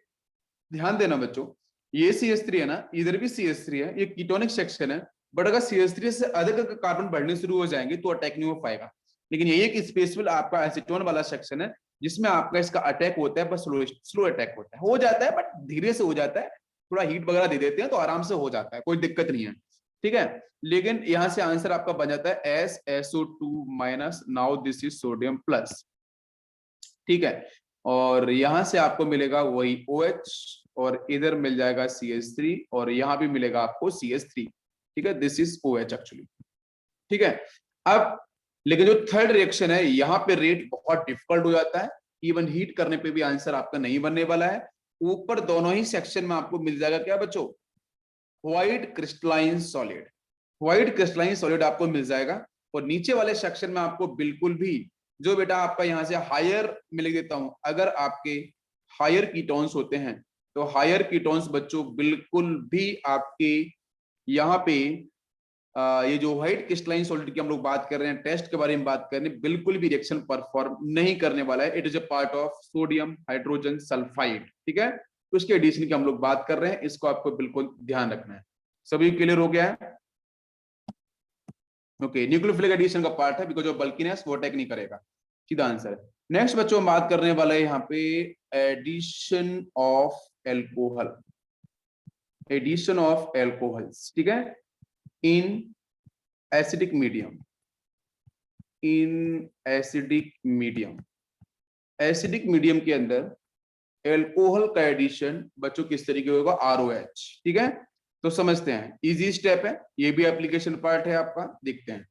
ध्यान देना बच्चों, ये CH3 है ना, इधर भी CH3 है, ये कीटोनिक सेक्शन है, बट अगर CH3 से अधिक कार्बन बढ़ने शुरू हो जाएंगे तो अटैक नहीं हो पाएगा। लेकिन ये एक स्पेशल आपका एसीटोन वाला सेक्शन है जिसमें आपका इसका अटैक होता है, बस स्लो अटैक होता है, हो जाता है बट धीरे से हो जाता है, थोड़ा हीट वगैरह दे देते हैं तो आराम से हो जाता है, कोई दिक्कत नहीं है, ठीक है। लेकिन यहाँ से आंसर आपका बन जाता है SSO2-, now this is sodium plus, ठीक है। और यहाँ से आपको मिलेगा वही OH, और इधर मिल जाएगा CH3, और यहाँ भी मिलेगा आपको CH3, ठीक है, दिस इज OH एक्चुअली, ठीक है। अब लेकिन जो थर्ड रिएक्शन है, यहाँ पे रेट बहुत डिफिकल्ट हो जाता है, इवन हीट करने पे भी आंसर आपका नहीं बनने वाला है। ऊपर दोनों ही सेक्शन में आपको मिल जाएगा क्या बच्चों, white crystalline solid, white crystalline solid आपको मिल जाएगा, और नीचे वाले सेक्शन में आपको बिल्कुल भी जो बेटा आपका यहाँ से हायर में लिख देता हूं, अगर आपके हायर कीटोन्स होते हैं तो हायर कीटोन्स बच्चों बिल्कुल भी आपके यहाँ पे ये जो व्हाइट क्रिस्टलाइन सॉलिड की हम लोग बात कर रहे हैं, टेस्ट के बारे में बात कर रहे हैं, बिल्कुल भी रिएक्शन परफॉर्म नहीं करने वाला है। It is a part of sodium hydrogen sulphide, ठीक है। तो उसके एडिशन की हम लोग बात कर रहे हैं, इसको आपको बिल्कुल ध्यान रखना है। सभी क्लियर हो गया है? ओके, न्यूक्लियोफिलिक एडिशन का पार्ट है, बिकॉज ऑफ बल्कीनेस वो अटैक नहीं करेगा, सीधा आंसर है। नेक्स्ट बच्चों हम बात करने वाले हैं यहाँ पे addition of alcohol, addition of alcohols, ठीक है, in acidic medium, in acidic medium. Acidic medium के अंदर एल्कोहल का एडिशन बच्चों किस तरीके होगा, ROH, ठीक है। तो समझते हैं, इजी स्टेप है, ये भी एप्लीकेशन पार्ट है आपका, देखते हैं।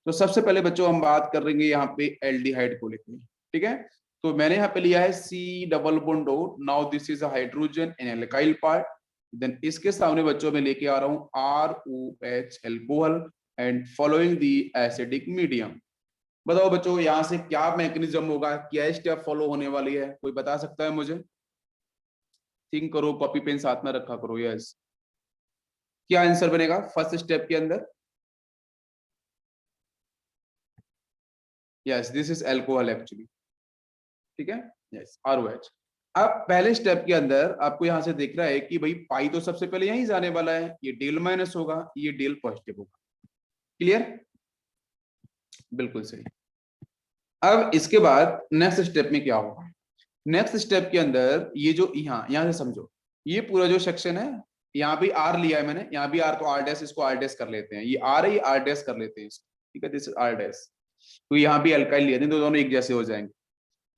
तो सबसे पहले बच्चों हम बात करेंगे यहाँ पे एल्डिहाइड को लेकर, ठीक है। तो मैंने यहाँ पे लिया है C double bond O, now this is a hydrogen in alkyl part, then इसके सामने बच्चों में लेके आ रहा हूँ ROH alcohol and following the acidic medium. बताओ बच्चों यहाँ से क्या मैकेनिज्म होगा, क्या स्टेप फॉलो होने वाली है, कोई बता सकता है मुझे? थिंक करो, कॉपी पेन साथ में रखा करो। यस, क्या आंसर बनेगा फर्स्ट स्टेप के अंदर? Yes, this is alcohol actually, ठीक है। Yes, ROH। अब पहले स्टेप के अंदर आपको यहां से दिख रहा है कि भाई पाई तो सबसे पहले यहीं जाने वाला है, ये डेल माइनस होगा, ये डेल पॉजिटिव होगा, क्लियर? बिल्कुल सही। अब इसके बाद नेक्स्ट स्टेप में क्या होगा, नेक्स्ट स्टेप के अंदर ये जो यहां से समझो, ये पूरा जो सेक्शन है, यहाँ भी R लिया है मैंने, यहाँ भी R, तो R डैश, इसको R डैश कर लेते हैं, ये R है, ये R डैश कर लेते हैं इसको, ठीक है, दिस इज R डैश। तो यहाँ भी अल्काइल लिए थे तो दोनों एक जैसे हो जाएंगे।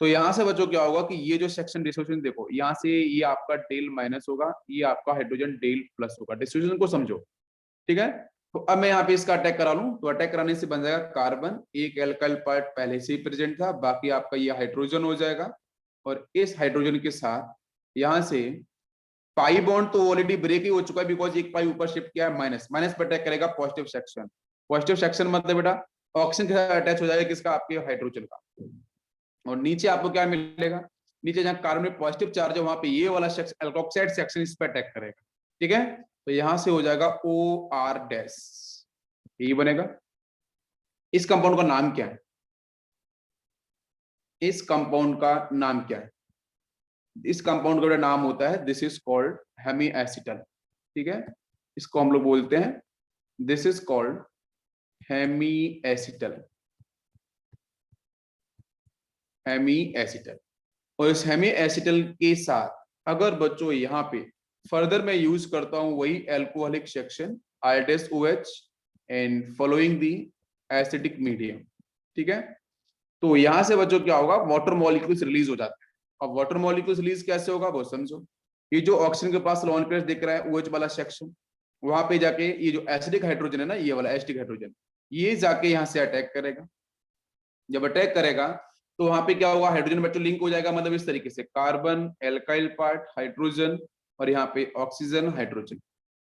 तो यहाँ से बच्चों क्या होगा कि ये जो सेक्शन डिस्ट्रीब्यूशन देखो, यहाँ से ये आपका डेल माइनस होगा, ये आपका हाइड्रोजन डेल प्लस होगा, डिस्ट्रीब्यूशन को समझो, ठीक है। तो अब मैं यहाँ पे इसका अटैक करा लूं, तो अटैक कराने से बन जाएगा कार्बन, एक एल्काइल पार्ट पहले से ही प्रेजेंट था, बाकी आपका ये हाइड्रोजन हो जाएगा, और इस हाइड्रोजन के साथ यहाँ से पाई बॉन्ड तो ऑलरेडी ब्रेक ही हो चुका है, बिकॉज एक पाई ऊपर शिफ्ट किया है, माइनस, माइनस पर अटैक करेगा पॉजिटिव सेक्शन। पॉजिटिव सेक्शन मतलब बेटा ऑक्सीजन के साथ अटैच हो जाएगा किसका, आपके हाइड्रोजन का, और नीचे आपको क्या मिलेगा, नीचे जहां कार्बन में पॉजिटिव चार्ज है वहां पे ये वाला सेक्शन एल्कोक्साइड सेक्शन इस पर अटैक करेगा, ठीक है। तो यहां से हो जाएगा OR डैश, यही बनेगा। इस कंपाउंड का नाम क्या है, इस कंपाउंड का नाम क्या है? इस कंपाउंड का नाम होता है, this is called hemiacetal, ठीक है, इसको हम लोग बोलते हैं, this is called hemiacetal, hemiacetal. और इस हेमी एसिटल के साथ अगर बच्चों यहाँ पे फर्दर मैं यूज करता हूं वही alcoholic section R-OH and following the acidic medium, ठीक है। तो यहां से बच्चों क्या होगा, वाटर मॉलिक्यूल्स रिलीज हो जाते हैं। अब वाटर मॉलिक्यूल्स रिलीज कैसे होगा वो समझो, ये जो ऑक्सीजन के पास लोन पेयर दिख रहा है OH वाला सेक्शन, वहां पे जाके ये जो एसिडिक हाइड्रोजन है ना, ये वाला एसिडिक हाइड्रोजन, ये जाके यहाँ से अटैक करेगा। जब अटैक करेगा तो वहां पे क्या होगा, हाइड्रोजन बच्चों लिंक हो जाएगा, मतलब इस तरीके से कार्बन एल्काइल पार्ट हाइड्रोजन और यहाँ पे ऑक्सीजन हाइड्रोजन।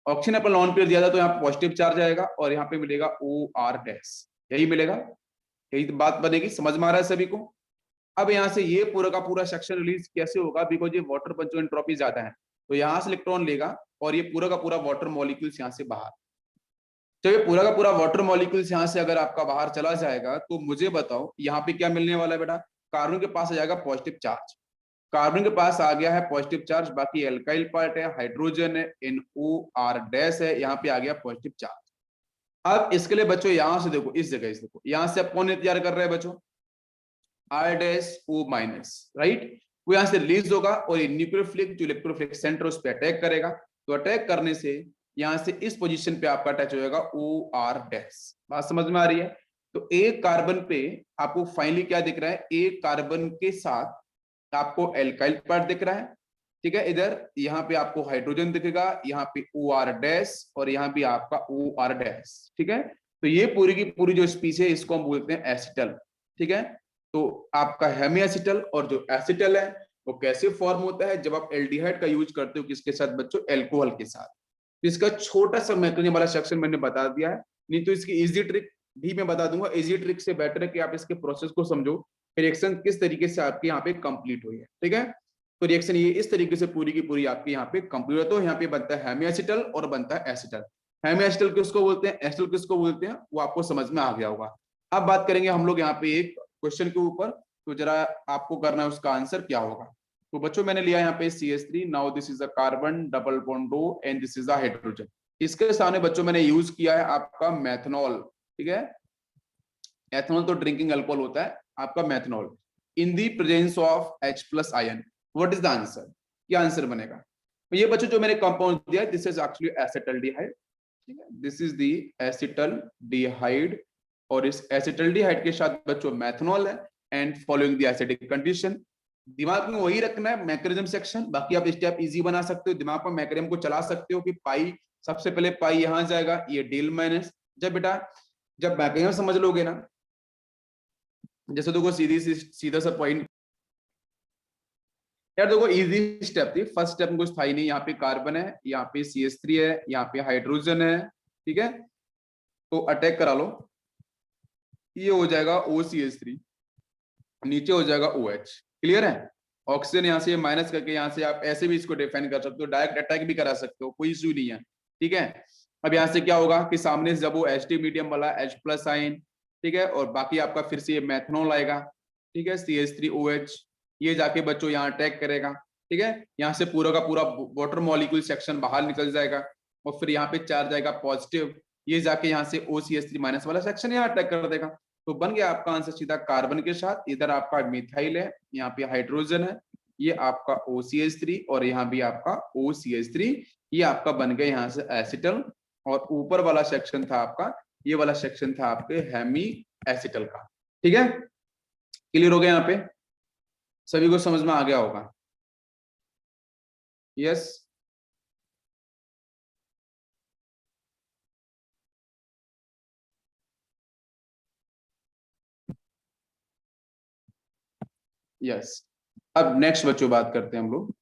ऑक्सीजन अपन लॉन पेयर दिया था तो यहाँ पॉजिटिव चार्ज आएगा और यहाँ पे मिलेगा OR-, यही मिलेगा, यही तो बात बनेगी। समझ में आ रहा है सभी को? अब यहाँ से ये पूरा का पूरा सेक्शन रिलीज कैसे होगा, बिकॉज ये वाटर बच्चों एंट्रोपी ज्यादा है, तो यहाँ से इलेक्ट्रॉन लेगा और ये पूरा का पूरा वाटर मॉलिक्यूल्स यहाँ से बाहर। तो ये पूरा का पूरा वाटर मॉलिक्यूल्स यहाँ से अगर आपका बाहर चला जाएगा तो मुझे बताओ यहाँ पे क्या मिलने वाला है बेटा, कार्बन के पास आ जाएगा पॉजिटिव चार्ज, कार्बन के पास आ गया है पॉजिटिव चार्ज, बाकी एल्काइल पार्ट है, हाइड्रोजन है, NOR- है, यहाँ पे आ गया पॉजिटिव चार्ज। अब इसके लिए बच्चों यहाँ से देखो, इस जगह से देखो, यहाँ से अब कौन इंतजार कर रहे हैं बच्चों, R-O-, राइट। वो यहाँ से रिलीज होगा और ये न्यूक्लियोफिलिक जो इलेक्ट्रोफिलिक सेंटर उस पर अटैक करेगा, तो अटैक करने से यहाँ से इस पोजीशन पे आपका अटैच हो जाएगा OR-। बात समझ में आ रही है? तो एक कार्बन पे आपको फाइनली क्या दिख रहा है, एक कार्बन के साथ आपको एल्काइल पार्ट दिख रहा है, ठीक है। इधर यहाँ पे आपको हाइड्रोजन दिखेगा, यहाँ पे OR- और यहाँ भी आपका OR-, ठीक है। तो ये पूरी की पूरी जो स्पीसीज है इसको हम बोलते हैं एसिटल, ठीक है। तो आपका हेमी एसिटल और जो एसिटल है वो कैसे फॉर्म होता है, जब आप एल्डिहाइड का यूज करते हो किसके साथ बच्चों, एल्कोहल के साथ। तो इसका छोटा सा मैकेनिज्म वाला सेक्शन मैंने बता दिया है, नहीं तो इसकी इजी ट्रिक भी मैं बता दूंगा। इजी ट्रिक से बेटर है कि आप इसके प्रोसेस को समझो, रिएक्शन किस तरीके से आपके यहाँ पे कंप्लीट हुई है, ठीक है। तो रिएक्शन ये इस तरीके से पूरी की पूरी आपके यहाँ पे कंप्लीट है। तो यहाँ पे बनता है हेमी एसिटल और बनता है एसिटल। हेमी एसिटल किसको बोलते हैं, एसिटल किसको बोलते हैं, वो आपको समझ में आ गया होगा। अब बात करेंगे हम लोग यहाँ पे एक क्वेश्चन के ऊपर, तो जरा आपको करना है उसका आंसर क्या होगा। तो बच्चों मैंने लिया यहाँ पे CH3, now this is a carbon double bond O and this is a hydrogen. इसके सामने बच्चों मैंने यूज किया है आपका मेथनॉल, ठीक है। एथनॉल तो ड्रिंकिंग अल्कोहल होता है, आपका methanol in the presence of H+ ion. What is the answer, क्या आंसर बनेगा? तो ये बच्चों जो मैंने कंपाउंड दिया है, दिस इज एक्चुअली एसिटल्डिहाइड, ठीक है। दिस इज दी एसिटल्डिहाइड और इस एसिटल्डिहाइड के साथ बच्चों मेथनॉल है and following the acidic condition. दिमाग में वही रखना है मैकेनिज्म सेक्शन, बाकी आप स्टेप इजी बना सकते हो, दिमाग पर मैकेनिज्म को चला सकते हो कि पाई, सबसे पहले पाई यहां जाएगा, ये डेल माइनस। जब बेटा जब मैकेनिज्म समझ लोगे ना, जैसे देखो सीधा सा पॉइंट यार, देखो इजी स्टेप थी। फर्स्ट स्टेप में कुछ था ही नहीं, यहाँ पे कार्बन है, यहाँ पे CH3 है, यहाँ पे हाइड्रोजन है, ठीक है। तो अटैक करा लो, ये हो जाएगा OCH3, नीचे हो जाएगा OH, क्लियर है। ऑक्सीजन यहाँ से माइनस करके यहाँ से आप ऐसे भी इसको डिफाइन कर सकते हो, डायरेक्ट अटैक भी करा सकते हो, कोई इश्यू नहीं है, ठीक है। अब यहाँ से क्या होगा कि सामने से जब वो H2 मीडियम वाला H+ आयन, ठीक है, और बाकी आपका फिर से ये मेथनॉल आएगा, ठीक है, CH3OH, ये जाके बच्चों यहाँ अटैक करेगा, ठीक है। यहाँ से पूरा का पूरा वाटर मॉलिक्यूल सेक्शन बाहर निकल जाएगा और फिर यहाँ पे चार्ज आएगा पॉजिटिव, ये जाके यहाँ से OCH3- वाला सेक्शन यहाँ अटैक कर देगा। तो बन गया आपका आंसर सीधा कार्बन के साथ, इधर आपका मिथाइल है, यहाँ पे हाइड्रोजन है, ये आपका OCH3 और यहाँ भी आपका OCH3, ये आपका बन गया यहाँ से एसिटल। और ऊपर वाला सेक्शन था आपका, ये वाला सेक्शन था आपके हेमी एसिटल का, ठीक है। क्लियर हो गया, यहाँ पे सभी को समझ में आ गया होगा? यस। यस। अब नेक्स्ट बच्चों बात करते हैं हम लोग,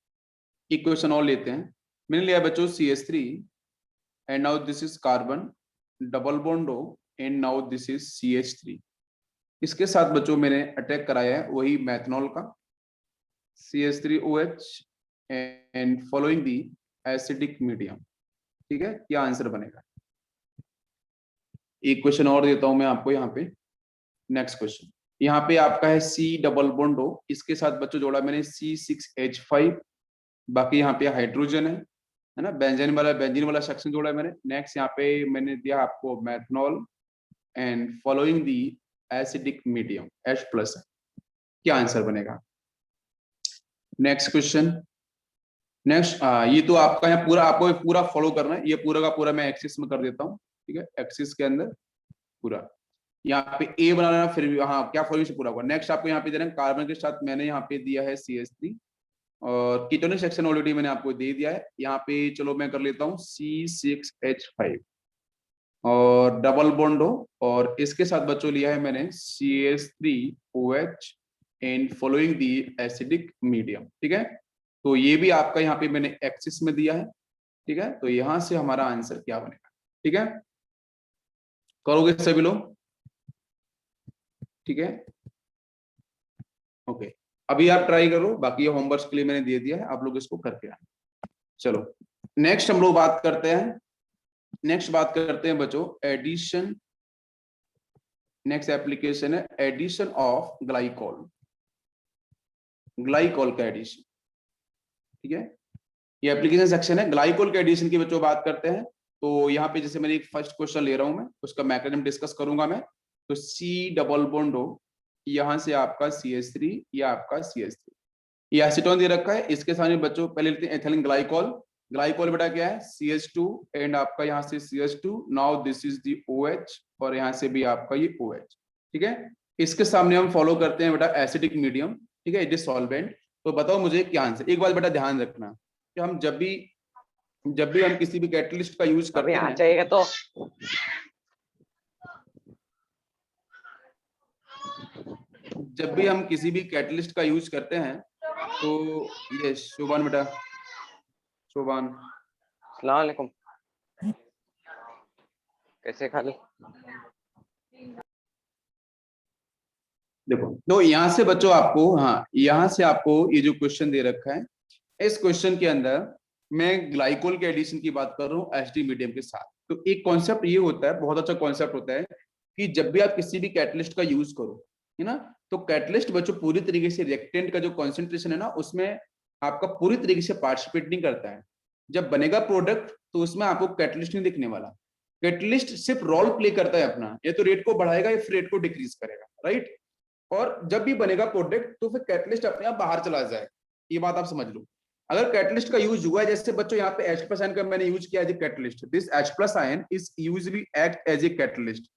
एक क्वेश्चन और लेते हैं। मैंने लिया बच्चों CH3 and now this is carbon double bond O and now this is CH3। इसके साथ बच्चों मैंने अटैक कराया है वही मेथनॉल का, CH3OH and following the acidic medium, ठीक है। क्या आंसर बनेगा? एक क्वेश्चन और देता हूं मैं आपको यहाँ पे। नेक्स्ट क्वेश्चन, यहाँ पे आपका है C डबल बॉन्ड O, इसके साथ बच्चों जोड़ा मैंने C6H5, बाकी यहाँ पे हाइड्रोजन है ना, बेंजीन वाला सेक्शन जोड़ा है मैंने। नेक्स्ट यहाँ पे मैंने दिया आपको methanol and following the acidic medium H+। क्या आंसर बनेगा? Next question. नेक्स्ट ये तो आपका यहाँ पूरा आपको पूरा फॉलो करना है, ये पूरा का पूरा मैं एक्सिस में कर देता हूँ, ठीक है। एक्सिस के अंदर पूरा यहाँ पे A बनाना, फिर हाँ क्या फॉर्मूला से पूरा होगा। नेक्स्ट आपको यहाँ पे दे रहे हैं कार्बन के साथ मैंने यहाँ पे दिया है CH3 और कीटोनिक सेक्शन ऑलरेडी मैंने आपको दे दिया है। यहाँ पे चलो मैं कर लेता हूँ C6H5 और डबल बॉन्ड हो, और इसके साथ बच्चों लिया है मैंने CH3OH in following the acidic medium. ठीक है, तो ये भी आपका यहाँ पे मैंने एक्सिस में दिया है। ठीक है, तो यहां से हमारा आंसर क्या बनेगा? ठीक है, करोगे सभी लोग? ठीक है, ओके, अभी आप ट्राई करो, बाकी होमवर्क के लिए मैंने दे दिया है, आप लोग इसको करके आए। चलो नेक्स्ट हम लोग बात करते हैं, नेक्स्ट बात करते हैं बच्चों एडिशन। नेक्स्ट एप्लीकेशन है एडिशन ऑफ ग्लाइकोल, ग्लाइकोल का एडिशन। ठीक है, ये एप्लीकेशन सेक्शन है, ग्लाइकोल के एडिशन की बच्चों बात करते हैं। तो यहाँ पे जैसे मैंने एक फर्स्ट क्वेश्चन ले रहा हूं मैं, उसका मैकेनिज्म डिस्कस करूंगा मैं। तो C डबल बॉन्ड हो, यहाँ से आपका CH3, या आपका CH3, ये एसीटोन दे रखा है। इसके सामने बच्चों पहले लेते हैं एथिलीन ग्लाइकोल। ग्लाइकोल बेटा क्या है? CH2 एंड आपका यहाँ से CH2, now this is the OH, और यहाँ से भी आपका ये OH। ठीक है, इसके सामने हम फॉलो करते हैं बेटा एसिडिक मीडियम। ठीक है, इट इज सॉल्वेंट। तो बताओ मुझे क्या आंसर। एक बात बेटा ध्यान रखना कि हम जब भी हम किसी भी कैटलिस्ट का यूज करते हैं, चाहिए तो जब भी हम किसी भी कैटलिस्ट का यूज करते हैं, तो ये शोभान बेटा, शोभान अस्सलाम वालेकुम, कैसे खाली देखो, तो यहाँ से बच्चों आपको, हाँ यहाँ से आपको ये जो क्वेश्चन दे रखा है, इस क्वेश्चन के अंदर मैं ग्लाइकोल के एडिशन की बात कर रहा हूँ एसिडिक मीडियम के साथ। तो एक कॉन्सेप्ट ये होता है, बहुत अच्छा कॉन्सेप्ट होता है, कि जब भी आप किसी भी कैटलिस्ट का यूज करो, है ना, तो कैटलिस्ट बच्चों पूरी तरीके से रिएक्टेंट का जो कॉन्सेंट्रेशन है ना, उसमें आपका पूरी तरीके से पार्टिसिपेट नहीं करता है। जब बनेगा प्रोडक्ट तो उसमें आपको कैटलिस्ट नहीं दिखने वाला। कैटलिस्ट सिर्फ रोल प्ले करता है अपना, या तो रेट को बढ़ाएगा या फिर रेट को डिक्रीज करेगा, राइट। और जब भी बनेगा प्रोडक्ट तो फिर कैटलिस्ट अपने आप बाहर चला जाएगा, ये बात आप समझ लो। अगर कैटलिस्ट का यूज हुआ है, जैसे बच्चों यहाँ पे H+ आयन का मैंने यूज किया as a catalyst, this H+ ion is usually act as a catalyst.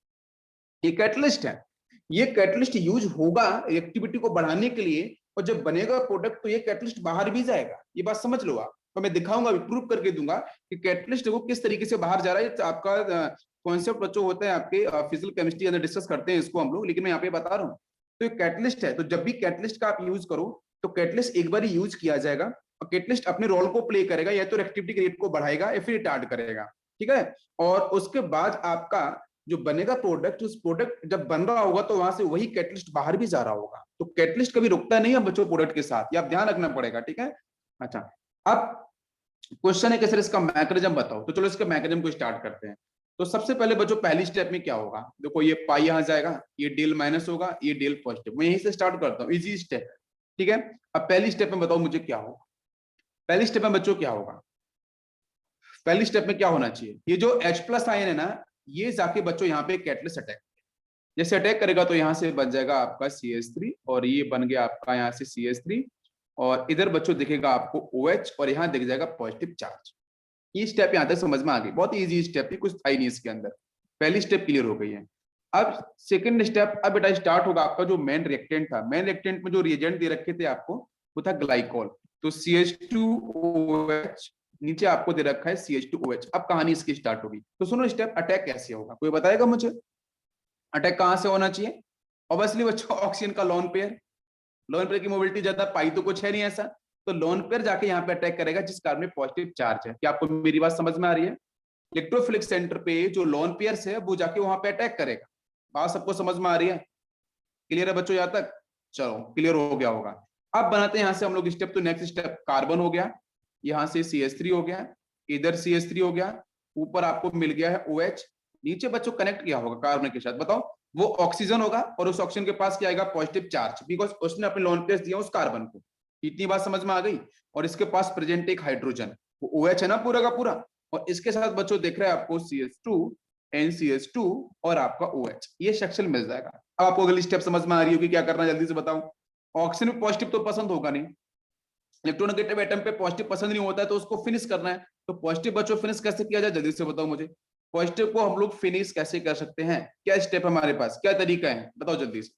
ये कैटलिस्ट है, ये कैटलिस्ट यूज होगा एक्टिविटी को बढ़ाने के लिए, और जब बनेगा प्रोडक्ट तो ये कैटलिस्ट बाहर भी जाएगा, ये बात समझ लो आप। तो मैं दिखाऊंगा, प्रूव करके दूंगा कि कैटलिस्ट वो किस तरीके से बाहर जा रहा है। आपका कॉन्सेप्ट बच्चों होता है आपके फिजिकल केमिस्ट्री के अंदर डिस्कस करते हैं इसको हम लोग, लेकिन मैं यहाँ पे बता रहा हूँ। तो ये कैटलिस्ट है, तो जब भी कैटलिस्ट का आप यूज करो तो कैटलिस्ट एक बार यूज किया जाएगा, और कैटलिस्ट अपने रोल को प्ले करेगा, या तो एक्टिविटी के रेट को बढ़ाएगा या फिर रिटार्ड करेगा। ठीक है, और उसके बाद आपका जो बनेगा प्रोडक्ट, उस प्रोडक्ट जब बन रहा होगा तो वहां से वही कैटलिस्ट बाहर भी जा रहा होगा। तो कैटलिस्ट कभी रुकता नहीं है बच्चों प्रोडक्ट के साथ, ये आप ध्यान रखना पड़ेगा। ठीक है, अच्छा, अब क्वेश्चन है कि सर इसका मैकेनिज्म बताओ। तो चलो इसके मैकेनिज्म को स्टार्ट करते हैं। तो सबसे पहले बच्चों पहली स्टेप में क्या होगा, देखो ये पाई यहां जाएगा, ये डेल माइनस होगा, ये डेल पॉजिटिव। मैं यहीं से स्टार्ट करता हूँ, इजी स्टेप। ठीक है, अब पहली स्टेप में बताओ मुझे क्या होगा। पहली स्टेप में बच्चों क्या होगा, पहली स्टेप में क्या होना चाहिए, ये जो H+ आयन है ना, ये जाके बच्चों यहाँ पे कैटलिस्ट अटैक, जैसे अटैक करेगा तो यहाँ से बन जाएगा आपका CH3, और ये बन गया आपका यहाँ से CH3, और इधर बच्चों दिखेगा आपको OH, और यहाँ दिख जाएगा पॉजिटिव चार्ज। ये स्टेप यहाँ तक समझ में आ गई, बहुत इजी स्टेप है, कुछ था ही नहीं इसके अंदर। पहली स्टेप क्लियर हो गई है। अब सेकंड स्टेप, अब बेटा स्टार्ट होगा आपका जो मेन रिएक्टेंट था। मेन रिएक्टेंट में जो रिएजेंट दे रखे थे आपको, वो था ग्लाइकोल। तो CH2OH, नीचे आपको दे रखा है CH2OH। अब कहानी इसकी स्टार्ट होगी। तो सुनो स्टेप, अटैक कैसे होगा, कोई बताएगा मुझे? अटैक कहां से होना चाहिए? ऑब्वियसली बच्चों ऑक्सीजन का लोन पेयर, लोन पेयर की मोबिलिटी ज्यादा, पाई तो कुछ है नहीं ऐसा, तो लोन पेयर जाके यहाँ पे अटैक करेगा जिस कार्बन में पॉजिटिव चार्ज है। क्या आपको मेरी बात समझ में आ रही है? इलेक्ट्रोफिलिक सेंटर पे जो लोन पेयर है वो जाके वहां पे अटैक करेगा। बात सबको समझ में आ रही है? क्लियर है बच्चों यहाँ तक? चलो क्लियर हो गया होगा। अब बनाते हैं यहाँ से हम लोग स्टेप। तो नेक्स्ट स्टेप कार्बन हो गया, यहाँ से CH3 हो गया, इधर CH3 हो गया, ऊपर आपको मिल गया है OH, नीचे बच्चों कनेक्ट किया होगा कार्बन के साथ। बताओ वो ऑक्सीजन होगा, और उस ऑक्सीजन के पास क्या आएगा? पॉजिटिव चार्ज, बिकॉज उसने अपने लोन पेयर दिया उस कार्बन को। इतनी बात समझ में आ गई? और इसके पास प्रेजेंट एक हाइड्रोजन, वो OH है ना पूरा का पूरा, और इसके साथ बच्चों देख रहे हैं आपको CH2 NCH2 और आपका OH, ये सेक्शन मिल जाएगा। अब आपको अगली स्टेप समझ में आ रही होगी, क्या करना है जल्दी से बताओ। ऑक्सीजन में पॉजिटिव तो पसंद होगा नहीं, इलेक्ट्रोनेगेटिव एटम पे पॉजिटिव पसंद नहीं होता है, तो उसको फिनिश करना है। तो पॉजिटिव बच्चों फिनिश कैसे किया जाए, जल्दी से बताओ मुझे। पॉजिटिव को हम लोग फिनिश कैसे कर सकते हैं, क्या स्टेप हमारे पास, क्या तरीका है, बताओ जल्दी से।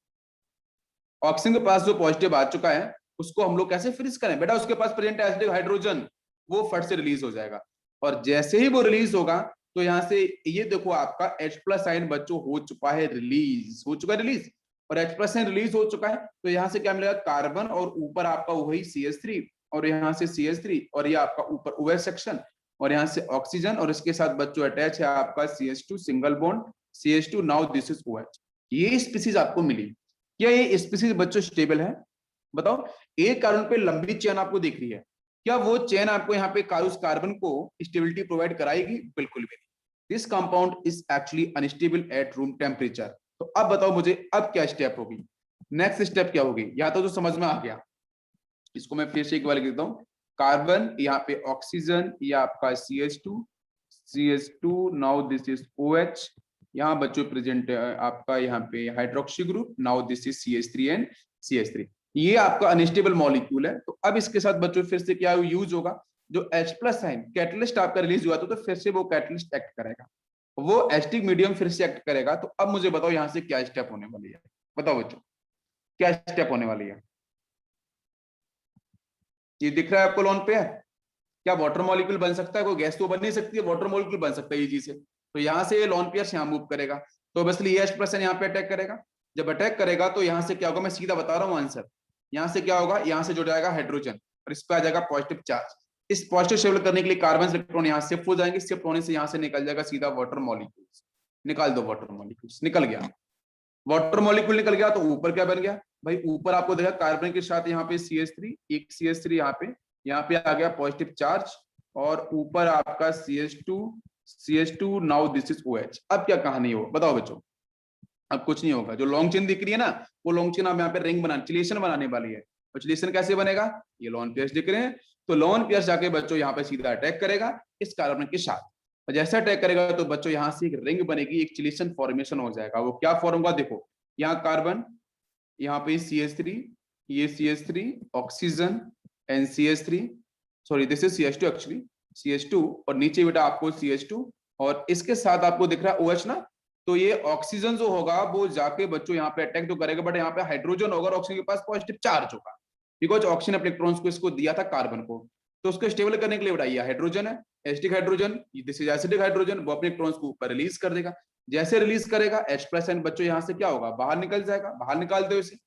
ऑक्सीजन के पास जो पॉजिटिव आ चुका है, उसको हम लोग कैसे फ्रीज करें बेटा, उसके पास प्रेजेंट है एसिडिक हाइड्रोजन, वो फट से रिलीज हो जाएगा। और जैसे ही वो रिलीज होगा तो यहाँ से ये देखो आपका H+ आयन बच्चों हो चुका है रिलीज, हो चुका है रिलीज, और H+ आयन रिलीज हो चुका है। तो यहाँ से क्या मिलेगा, कार्बन, और ऊपर आपका वही CH3, और यहाँ से CH3, और ये आपका ऊपर OH सेक्शन, और यहाँ से ऑक्सीजन, और इसके साथ बच्चों अटैच है आपका CH2 single bond CH2, now this is OH। ये स्पीसीज आपको मिली। क्या ये स्पीसीज बच्चों स्टेबल है? बताओ, एक कार्बन पे लंबी चेन आपको दिख रही है, क्या वो चेन आपको यहाँ पे उस कार्बन को स्टेबिलिटी प्रोवाइड कराएगी? बिल्कुल भी नहीं। This compound is actually unstable at room temperature. तो अब बताओ मुझे, अब क्या स्टेप होगी, नेक्स्ट स्टेप क्या होगी? यहाँ तो समझ में आ गया, इसको मैं फिर से एक बार लिख देता हूँ। कार्बन, यहाँ पे ऑक्सीजन, ये आपका CH2 now this is OH, यहाँ बच्चों प्रेजेंट आपका यहाँ पे hydroxy group, now this is CH3 and CH3। ये आपका अनस्टेबल मॉलिक्यूल है। तो अब इसके साथ बच्चों फिर से क्या यूज होगा, जो H+ आयन कैटलिस्ट आपका रिलीज हुआ तो फिर से वो कैटलिस्ट एक्ट करेगा, वो एसिटिक मीडियम फिर से एक्ट करेगा। तो अब मुझे बताओ यहाँ से क्या स्टेप होने वाली है, बताओ बच्चों क्या स्टेप होने वाली है? ये दिख रहा है आपको लॉन पे है? क्या वाटर मॉलिक्यूल बन सकता है? कोई गैस तो बन नहीं सकती है, वाटर मॉलिक्यूल बन सकता है इजी से। तो यहाँ से ये लॉन पेयर यहाँ मूव करेगा, तो ऑब्वियसली ये H+ यहाँ पे अटैक करेगा। जब अटैक करेगा तो यहाँ से क्या होगा, मैं सीधा बता रहा हूँ आंसर, यहाँ से क्या होगा, यहाँ से जुड़ जाएगा हाइड्रोजन, और इस पे आ जाएगा पॉजिटिव चार्ज। इस पॉजिटिव शिफ्ट करने के लिए कार्बन इलेक्ट्रॉन यहाँ शिफ्ट हो जाएंगे, शिफ्ट होने से यहाँ से निकल जाएगा सीधा वाटर मॉलिक्यूल्स। निकाल दो वाटर मॉलिक्यूल्स, निकल गया वाटर मॉलिक्यूल, निकल गया। तो ऊपर क्या बन गया भाई, ऊपर आपको देखा कार्बन के साथ यहाँ पे CH3, एक CH3 यहाँ पे आ गया पॉजिटिव चार्ज, और ऊपर आपका CH2 now this is OH। अब क्या कहानी हो, बताओ बच्चों? अब कुछ नहीं होगा, जो लॉन्ग चेन दिख रही है ना, वो लॉन्ग चेन आप यहाँ पे रिंग बना चिलेशन बनाने वाली है। और चिलेशन कैसे बनेगा, ये लॉन पेयर्स दिख रहे हैं, तो लॉन पेयर्स जाके बच्चों यहाँ पे सीधा अटैक करेगा इस कार्बन के साथ, और जैसे अटैक करेगा तो बच्चों यहाँ से एक रिंग बनेगी, एक चिलेशन फॉर्मेशन हो जाएगा। वो क्या फॉर्म होगा, देखो यहाँ कार्बन, यहाँ पे CH3, ये CH3, oxygen and CH3, sorry this is CH2 actually, CH2, और नीचे बेटा आपको CH2, और इसके साथ आपको दिख रहा है OH ना। तो ये ऑक्सीजन जो होगा वो जाके बच्चों यहाँ पे अटैक तो करेगा, बट यहाँ पे हाइड्रोजन होगा और ऑक्सीजन के पास पॉजिटिव चार्ज होगा, बिकॉज ऑक्सीजन अपने इलेक्ट्रॉन्स को इसको दिया था कार्बन को। तो उसको स्टेबल करने के लिए बेटा ये हाइड्रोजन है, acidic hydrogen, this is acidic hydrogen, वो अपने इलेक्ट्रॉन्स को ऊपर रिलीज कर देगा। जैसे रिलीज करेगा H+ आयन बच्चों यहाँ से क्या होगा, बाहर निकल जाएगा, बाहर निकाल दो इसे।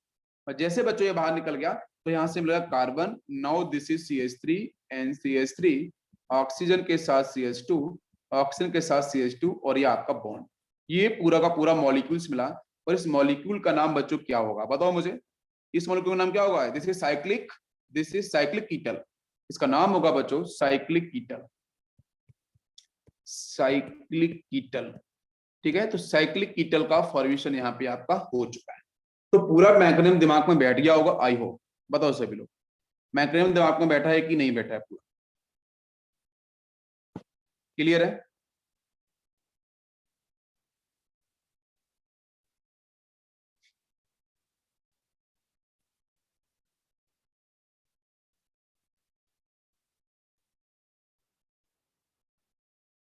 और जैसे बच्चों ये बाहर निकल गया तो यहाँ से मिलेगा carbon, now this is CH3 and CH3, oxygen के साथ CH2, ऑक्सीजन के साथ CH2, और ये आपका बॉन्ड। ये पूरा का पूरा मॉलिक्यूल्स मिला, और इस मॉलिक्यूल का नाम बच्चों क्या होगा, बताओ मुझे? इस मॉलिक्यूल का नाम क्या होगा? This is cyclic कीटल। इसका नाम होगा बच्चों साइक्लिक कीटल, साइक्लिक कीटल। ठीक है, तो साइक्लिक कीटल का फॉर्मेशन यहाँ पे आपका हो चुका है। तो पूरा मैकेनिज्म दिमाग में बैठ गया होगा, आई होप। बताओ सभी लोग, मैकेनिज्म दिमाग में बैठा है कि नहीं बैठा है? पूरा क्लियर है?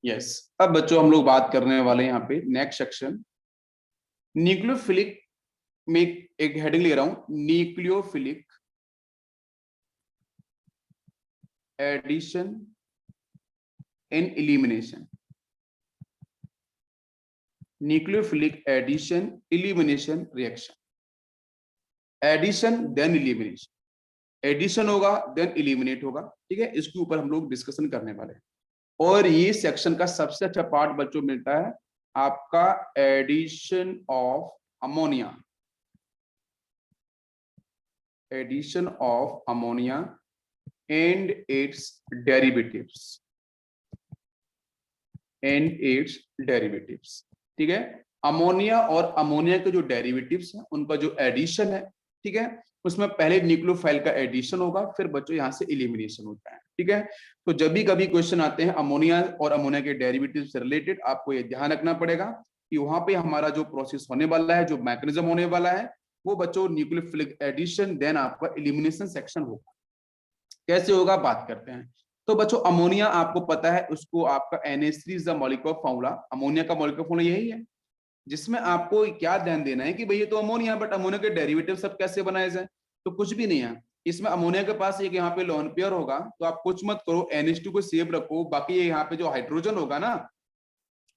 यस। अब बच्चों हम लोग बात करने वाले हैं यहाँ पे नेक्स्ट सेक्शन, न्यूक्लियोफिलिक में एक हेडिंग ले रहा हूं, nucleophilic addition and elimination. Nucleophilic addition elimination reaction, addition then elimination, addition होगा देन एलिमिनेट होगा। ठीक है, इसके ऊपर हम लोग डिस्कशन करने वाले हैं। और ये सेक्शन का सबसे अच्छा पार्ट बच्चों मिलता है आपका addition of ammonia, addition of ammonia and its derivatives, and its derivatives. ठीक है, अमोनिया और अमोनिया के जो डेरिवेटिव्स हैं उनका जो एडिशन है, ठीक है, उसमें पहले न्यूक्लियोफाइल का एडिशन होगा, फिर बच्चों यहाँ से एलिमिनेशन होता है। ठीक है, तो जब भी कभी क्वेश्चन आते हैं अमोनिया और अमोनिया के डेरिवेटिव से रिलेटेड, आपको ये ध्यान रखना पड़ेगा कि वहां पे हमारा जो प्रोसेस होने वाला है, जो मैकेनिज्म होने वाला है, वो बच्चों न्यूक्लियोफिलिक एडिशन देन आपका एलिमिनेशन सेक्शन होगा। कैसे होगा बात करते हैं। तो बच्चों अमोनिया आपको पता है, उसको आपका NH3 is the molecular formula, ammonia का मॉलिक्यूलर फॉर्मूला यही है, जिसमें आपको क्या ध्यान देना है कि भाई ये तो अमोनिया, बट अमोनिया के डेरिवेटिव सब कैसे बनाए जाए, तो कुछ भी नहीं है। इसमें अमोनिया के पास एक यहाँ पे लोन पेयर होगा, तो आप कुछ मत करो, NH2 को सेव रखो, बाकी ये यहाँ पे जो हाइड्रोजन होगा ना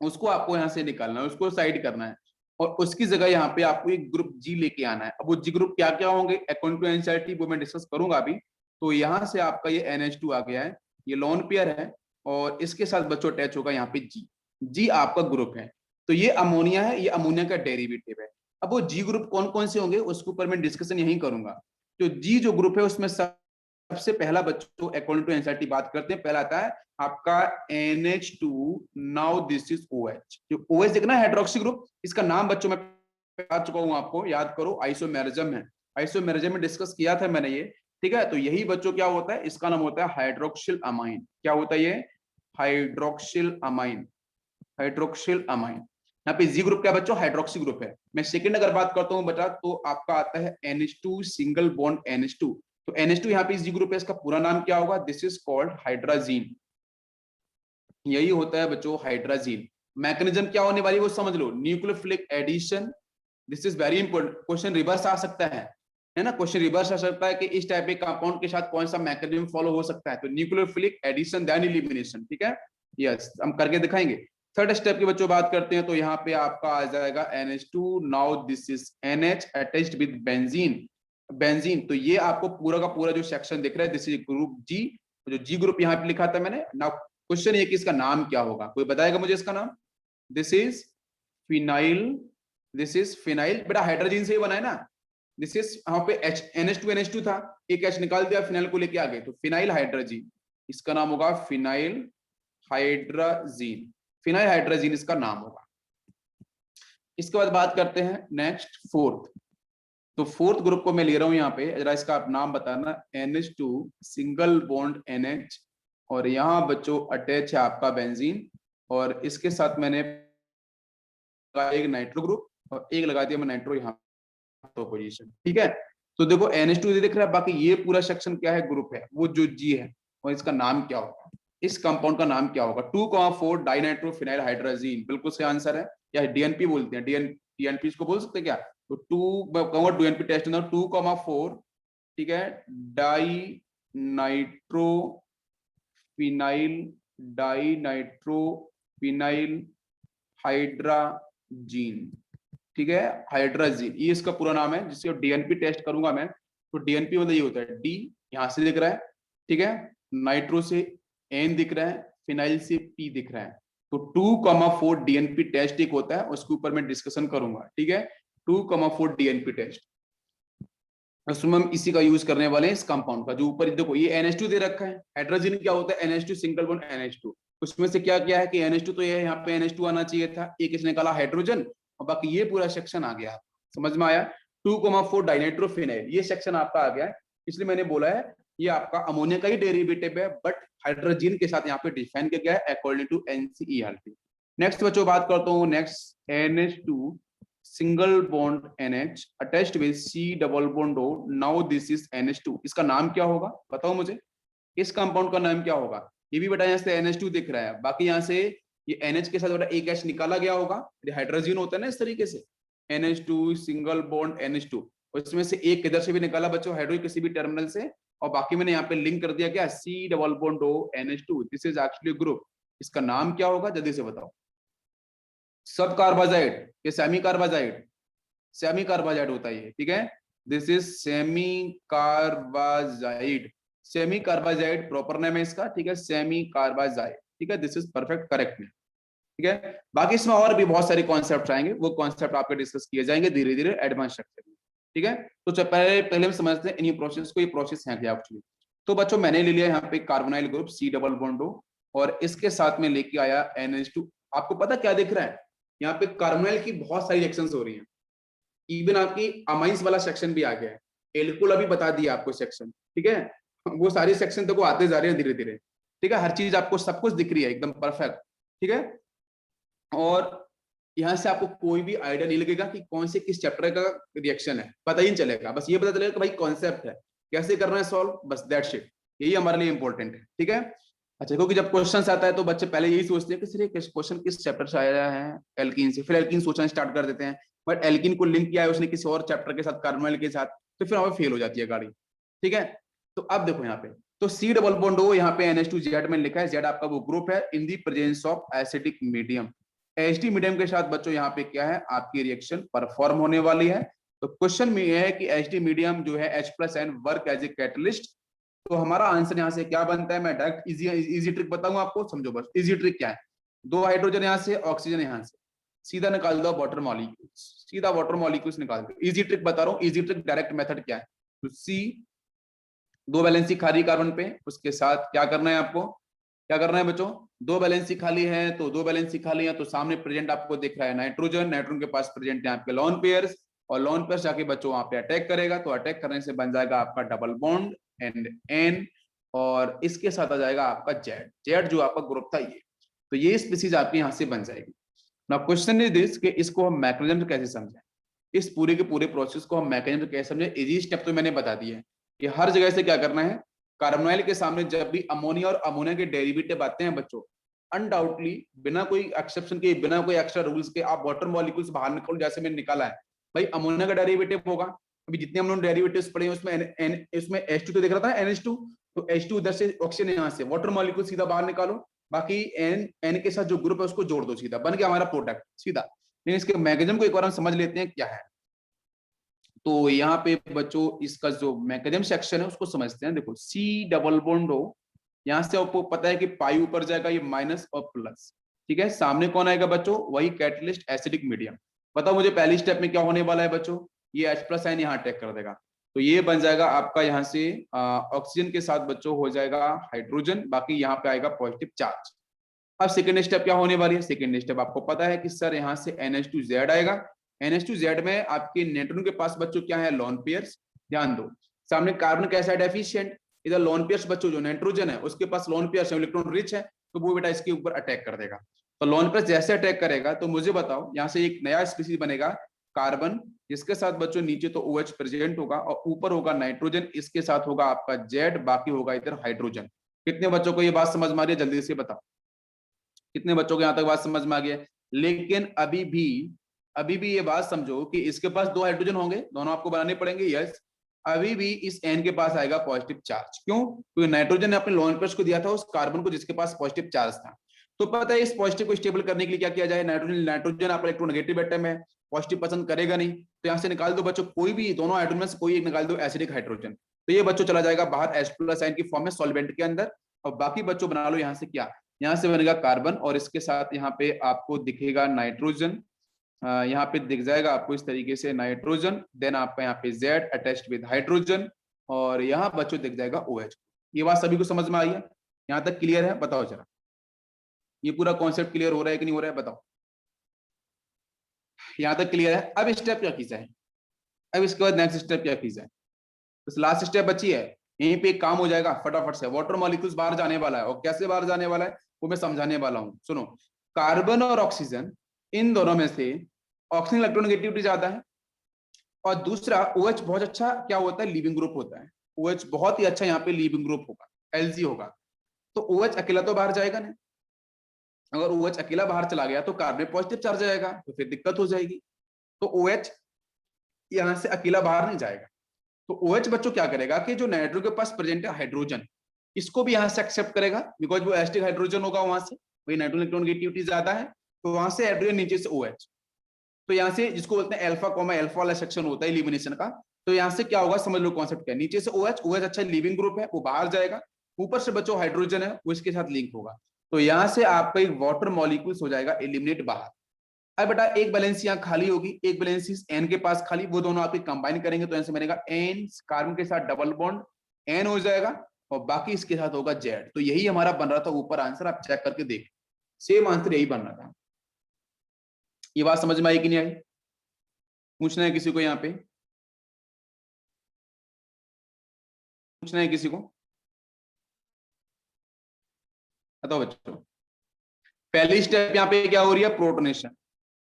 उसको आपको यहाँ से निकालना है, उसको साइड करना है, और उसकी जगह यहाँ पे आपको एक ग्रुप जी लेके आना है। अब वो जी ग्रुप क्या क्या होंगे अकॉर्डिंग टू एनसीईआरटी वो मैं डिस्कस करूंगा अभी। तो यहाँ से आपका ये NH2 आ गया है, ये लोन पेयर है, और इसके साथ बच्चों अटैच होगा यहाँ पे जी, जी आपका ग्रुप है। तो ये अमोनिया है, ये अमोनिया का डेरिवेटिव है। अब वो जी ग्रुप कौन कौन से होंगे उसके ऊपर मैं डिस्कशन यही करूंगा। तो जी जो ग्रुप है उसमें सबसे पहला बच्चों अकॉर्डिंग टू एनसीईआरटी बात करते हैं, पहला आता है आपका NH2, now this is OH। जो OH देखना हाइड्रोक्सी ग्रुप, इसका नाम बच्चों मैं बता चुका हूं आपको, याद करो आइसोमेरिज्म है, आइसोमेरिज्म में डिस्कस किया था मैंने ये, ठीक है। तो यही बच्चों क्या होता है, इसका नाम होता है हाइड्रोक्सिल अमाइन। क्या होता है ये, हाइड्रोक्सिल अमाइन, हाइड्रोक्सिल अमाइन। यहाँ पे जी ग्रुप क्या बच्चों, हाइड्रोक्सी ग्रुप है। मैं सेकंड अगर बात करता हूँ बेटा, तो आपका आता है NH2 सिंगल बॉन्ड NH2। तो NH2 यहाँ पे जी ग्रुप है, इसका पूरा नाम क्या होगा, दिस इज कॉल्ड हाइड्राजीन। यही होता है बच्चों हाइड्राजीन। मैकेनिज्म क्या होने वाली है वो समझ लो, nucleophilic addition, this is very important, question reverse आ सकता है ना, क्वेश्चन रिवर्स आ सकता है कि इस टाइप के कंपाउंड के साथ कौन सा मैकेनिज्म फॉलो हो सकता है। तो न्यूक्लियोफिलिक एडिशन देन एलिमिनेशन, ठीक है, यस हम करके दिखाएंगे। थर्ड स्टेप की बच्चों बात करते हैं, तो यहाँ पे आपका आ जाएगा NH2, now this is NH attached with benzene, benzene. तो ये आपको पूरा का पूरा जो सेक्शन दिख रहा है दिस इज ग्रुप जी, जो जी ग्रुप यहाँ पे लिखा था मैंने। नाउ क्वेश्चन ये कि इसका नाम क्या होगा, कोई बताएगा मुझे इसका नाम, this is phenyl, this is phenyl, बेटा हाइड्रोजन से ही बना है ना, दिस इज यहाँ पे NH2 था, एक H निकाल दिया, फिनाइल को लेके आ गए, तो फिनाइल हाइड्रोजन, इसका नाम होगा फिनाइल हाइड्रोजन, फिनाइल हाइड्रोजन इसका नाम होगा। इसके बाद बात करते हैं नेक्स्ट फोर्थ। तो फोर्थ ग्रुप को मैं ले रहा हूं यहाँ पे, जरा इसका आप नाम बताना, NH2 सिंगल बॉन्ड NH, और यहाँ बच्चों अटैच है आपका बेंजीन, और इसके साथ मैंने एक नाइट्रो ग्रुप और एक लगा दिया मैं नाइट्रो यहाँ तो पोजीशन, ठीक है। तो देखो NH2 दिख रहा है, बाकी ये पूरा सेक्शन क्या है, ग्रुप है, वो जो जी है, और इसका नाम क्या होगा, इस कंपाउंड का नाम क्या होगा, 2,4 डाइनाइट्रो फिनाइल हाइड्रोजीन, बिल्कुल सही आंसर है, या DNP बोलते हैं, DNP इसको बोल सकते हैं क्या, तो 2 DNP टेस्ट 2,4, ठीक है, डाइनाइट्रो फिनाइल हाइड्रोजीन, ठीक है, हाइड्रोजीन, ये इसका पूरा नाम है, जिससे DNP टेस्ट करूंगा मैं, तो DNP मतलब ये होता है डी, यहां से दिख रहा है, ठीक है, नाइट्रो से N दिख रहा है, फिनाइल से P दिख रहा है, तो 2,4 DNP टेस्ट एक होता है, उसके ऊपर मैं डिस्कशन करूंगा, ठीक है, 2,4 DNP टेस्ट, उसमें हम इसी का यूज करने वाले हैं, इस कंपाउंड का। जो ऊपर देखो ये NH2 दे रखा है, हाइड्रोजन क्या होता है, NH2 सिंगल बॉन्ड NH2, उसमें से क्या क्या है कि NH2 तो ये यहाँ पे NH2 आना चाहिए था, एक इसने निकाला हाइड्रोजन, और बाकी ये पूरा सेक्शन आ गया, समझ में आया, 2,4 डाइनाइट्रोफिनाइल, ये सेक्शन आपका आ गया है। इसलिए मैंने बोला है ये आपका अमोनिया का ही डेरिवेटिव है, बट हाइड्रोजन के साथ यहाँ पे डिफाइन किया गया है अकॉर्डिंग टू NCERT। नेक्स्ट बच्चों बात करता हूँ, next NH2 single bond NH attached with C double bond O, now this is NH2, इसका नाम क्या होगा बताओ मुझे, इस कंपाउंड का नाम क्या होगा। ये भी बेटा यहाँ से NH2 दिख रहा है, बाकी यहाँ से ये NH के साथ बेटा एक H निकाला गया होगा, हाइड्रोजन होता है ना इस तरीके से, NH2 सिंगल बॉन्ड NH2, उसमें से एक इधर से भी निकाला बच्चों हाइड्रोजन किसी भी टर्मिनल से, और बाकी मैंने यहाँ पे लिंक कर दिया क्या, C double bond O NH2, this is actually group, इसका नाम क्या होगा जल्दी से बताओ। सब कार्बाजाइड, ये सेमी कार्बाजाइड, सेमी कार्बाजाइड होता है ये, ठीक है, this is semi carbazide, semi carbazide proper name है इसका, ठीक है, सेमी कार्बाजाइड, ठीक है, this is perfect correct name, ठीक है। बाकी इसमें और भी बहुत सारे कॉन्सेप्ट आएंगे, वो कॉन्सेप्ट आपके डिस्कस किए जाएंगे धीरे धीरे एडवांस स्ट्रक्चर में, ठीक है। तो पहले हम समझते हैं इन प्रोसेस को, ये प्रोसेस है क्या एक्चुअली। तो बच्चों मैंने ले लिया यहाँ पे carbonyl group C double bond O, और इसके साथ में लेके आया NH2, आपको पता क्या दिख रहा है, यहाँ पे कार्बोनाइल की बहुत सारी रिएक्शंस हो रही हैं, इवन आपकी अमाइंस वाला सेक्शन भी आ गया है, एल्कोहल अभी बता दिया आपको सेक्शन, ठीक है, वो सारी सेक्शन तक आते जा रहे हैं धीरे धीरे, ठीक है, हर चीज आपको सब कुछ दिख रही है एकदम परफेक्ट, ठीक है। और यहाँ से आपको कोई भी आइडिया नहीं लगेगा कि कौन से किस चैप्टर का रिएक्शन है, पता ही नहीं चलेगा, बस ये पता चलेगा कि भाई कॉन्सेप्ट है, कैसे करना है सॉल्व, बस दैट्स इट, यही हमारे लिए इंपॉर्टेंट है, ठीक है। अच्छा, क्योंकि जब क्वेश्चन आता है तो बच्चे पहले यही सोचते हैं कि सर क्वेश्चन किस चैप्टर से आया है, एल्कीन से, फिर एल्कीन सोचना स्टार्ट कर देते हैं, बट एल्कीन को लिंक किया है उसने किसी और चैप्टर के साथ, कार्बोनाइल के साथ, तो फिर हमें फेल हो जाती है गाड़ी, ठीक है। तो अब देखो यहाँ पे, तो C डबल बॉन्ड O यहाँ पे NH2Z में लिखा है, Z आपका वो ग्रुप है in the presence of acidic medium. Acidic medium के साथ बच्चों यहाँ पे क्या है, आपकी रिएक्शन परफॉर्म होने वाली है। तो क्वेश्चन में यह है कि एसिडिक मीडियम जो है H+N work as a catalyst. तो हमारा आंसर यहाँ से क्या बनता है, मैं डायरेक्ट इजी ट्रिक बताऊंगा आपको, समझो बस। इजी ट्रिक क्या है, 2 हाइड्रोजन यहाँ से, ऑक्सीजन यहाँ से, सीधा निकाल दो वाटर मॉलिक्यूल्स, सीधा वाटर मॉलिक्यूल्स निकाल दो। इजी ट्रिक बता रहा हूँ, इजी ट्रिक डायरेक्ट मेथड क्या है। तो C 2 वैलेंसी खाली कार्बन पे, उसके साथ क्या करना है आपको, क्या करना है बच्चों, 2 वैलेंसी खाली है, तो 2 वैलेंसी खाली है, तो सामने प्रेजेंट आपको दिख रहा है नाइट्रोजन, नाइट्रोजन के पास प्रेजेंट है आपके लोन पेयर्स, और लोन पेयर्स जाके बच्चों वहां पे अटैक करेगा, तो अटैक करने से बन जाएगा आपका डबल बॉन्ड एंड N, और इसके साथ आ जाएगा आपका जेड जो आपका ग्रुप था ये। तो ये स्पीसीज आपकी यहाँ से बन जाएगी। नाउ क्वेश्चन इज दिस कि इसको हम मैकेनिज्म कैसे समझें, इस पूरे के पूरे प्रोसेस को हम मैकेनिज्म कैसे समझें। इजी स्टेप तो मैंने बता दिए हैं कि हर जगह से क्या करना है, कार्बोनाइल के सामने जब भी अमोनिया और अमोनिया के डेरिवेटिव आते हैं बच्चों, अनडाउटली बिना कोई एक्सेप्शन के, बिना कोई एक्स्ट्रा रूल्स के, आप वाटर मॉलिक्यूल्स बाहर निकालो, जैसे मैंने निकाला है भाई, अमोनिया का डेरिवेटिव होगा। अभी जितने हम लोग डेरिवेटिव्स पढ़े हैं उसमें इसमें H2 तो दिख रहा था, NH2, तो H2 उधर से, ऑक्सीजन यहाँ से, वाटर मॉलिक्यूल सीधा बाहर निकालो, बाकी N के साथ जो ग्रुप है उसको जोड़ दो, सीधा बन गया हमारा प्रोडक्ट सीधा। लेकिन इसके मैकेनिज्म को एक बार हम समझ लेते हैं क्या है। तो यहाँ पे बच्चों इसका जो मैकेनिज्म सेक्शन है उसको समझते हैं। देखो C डबल बॉन्ड O, यहाँ से आपको पता है कि पाई ऊपर जाएगा, ये माइनस और प्लस, ठीक है। सामने कौन आएगा बच्चों, वही कैटलिस्ट एसिडिक मीडियम। बताओ मुझे पहली स्टेप में क्या होने वाला है बच्चों, ये H+N यहाँ अटैक कर देगा, तो ये बन जाएगा आपका यहाँ से ऑक्सीजन के साथ बच्चों हो जाएगा हाइड्रोजन, बाकी यहाँ पे आएगा पॉजिटिव चार्ज। अब सेकेंड स्टेप क्या होने वाली है, सेकेंड स्टेप आपको पता है कि सर यहाँ से NH2Z आएगा, NH2Z में आपके नाइट्रोजन के पास बच्चों क्या है, लोन पेयर्स। ध्यान दो, सामने कार्बन कैसा है, डेफिशिएंट, इधर लोन पेयर्स बच्चों जो नाइट्रोजन है उसके पास लोन पेयर्स है, इलेक्ट्रॉन रिच है, तो वो बेटा इसके ऊपर अटैक कर देगा। तो लोन पेयर्स जैसे अटैक करेगा तो मुझे बताओ यहाँ से एक नया स्पीसीज बनेगा कार्बन, जिसके साथ बच्चों नीचे तो OH प्रेजेंट होगा और ऊपर होगा नाइट्रोजन, इसके साथ होगा आपका Z, बाकी होगा इधर हाइड्रोजन। कितने बच्चों को ये बात समझ में आ रही है, जल्दी से बताओ, कितने बच्चों को यहाँ तक बात समझ में आ गया। लेकिन अभी भी ये बात समझो कि इसके पास 2 हाइड्रोजन होंगे, दोनों आपको बनाने पड़ेंगे, यस। अभी भी इस N के पास आएगा पॉजिटिव चार्ज, क्यों, क्योंकि नाइट्रोजन ने अपने लोन पेयर्स को दिया था उस कार्बन को जिसके पास पॉजिटिव चार्ज था। तो पता है इस पॉजिटिव को स्टेबल करने के लिए क्या किया जाए, नाइट्रोजन आपका इलेक्ट्रोनेगेटिव एटम है, पॉजिटिव पसंद करेगा नहीं, तो यहाँ से निकाल दो बच्चों, कोई भी दोनों हाइड्रोजन में से कोई एक निकाल दो, एसिडिक हाइड्रोजन। तो ये बच्चों चला जाएगा बाहर H+N की फॉर्म में सॉल्वेंट के अंदर, और बाकी बच्चों बना लो यहाँ से क्या, यहाँ से बनेगा कार्बन, और इसके साथ यहाँ पे आपको दिखेगा नाइट्रोजन, यहाँ पे दिख जाएगा आपको इस तरीके से नाइट्रोजन, देन आपका यहाँ पे Z अटैच्ड विद हाइड्रोजन, और यहाँ बच्चों दिख जाएगा OH। ये बात सभी को समझ में आई है, यहाँ तक क्लियर है, बताओ जरा ये पूरा कॉन्सेप्ट क्लियर हो रहा है कि नहीं हो रहा है, बताओ यहाँ तक क्लियर है। अब स्टेप क्या की जाए, अब इसके बाद नेक्स्ट स्टेप क्या की जाए, तो लास्ट स्टेप बची है, यहीं पे एक काम हो जाएगा फटाफट से, वाटर मॉलिक्यूल्स बाहर जाने वाला है, और कैसे बाहर जाने वाला है वो मैं समझाने वाला हूँ। सुनो, कार्बन और ऑक्सीजन, इन दोनों में से ऑक्सीजन इलेक्ट्रोनेगेटिविटी ज्यादा है, और दूसरा OH बहुत अच्छा क्या होता है, लीविंग ग्रुप होता है, OH बहुत ही अच्छा यहाँ पे लीविंग ग्रुप होगा, LG होगा। तो OH अकेला तो बाहर जाएगा नहीं, अगर OH अकेला बाहर चला गया तो कार्बन पॉजिटिव चार्ज आएगा, तो फिर दिक्कत हो जाएगी। तो OH यहाँ से अकेला बाहर नहीं जाएगा, तो OH बच्चों क्या करेगा कि जो नाइट्रोजन के पास प्रेजेंट है हाइड्रोजन, इसको भी यहाँ से एक्सेप्ट करेगा, बिकॉज वो एसिडिक हाइड्रोजन होगा, वहां से वही नाइट्रोजन इलेक्ट्रोनेगेटिविटी ज्यादा है, तो वहां से हाइड्रोजन नीचे से OH, तो यहाँ से जिसको बोलते हैं अल्फा वाला सेक्शन होता है एलिमिनेशन का, तो यहाँ से क्या होगा समझ लो कॉन्सेप्ट क्या है, नीचे से OH अच्छा लिविंग ग्रुप है वो बाहर जाएगा, ऊपर से बच्चों हाइड्रोजन है वो इसके साथ लिंक होगा, तो यहाँ से आपका एक वाटर मॉलिक्यूल्स हो जाएगा एलिमिनेट बाहर। अब बेटा एक बैलेंस यहाँ खाली होगी, एक बैलेंस N के पास खाली, वो दोनों आपके कंबाइन करेंगे तो ऐसे बनेगा N, कार्बन के साथ डबल बॉन्ड N हो जाएगा, और बाकी इसके साथ होगा Z। तो यही हमारा बन रहा था ऊपर आंसर, आप चेक करके देख, सेम आंसर यही बन रहा था। ये बात समझ में आई कि नहीं आई, पूछना है किसी को, यहाँ पे पूछना है किसी को, बताओ बच्चों। पहली स्टेप यहाँ पे क्या हो रही है, प्रोटोनेशन,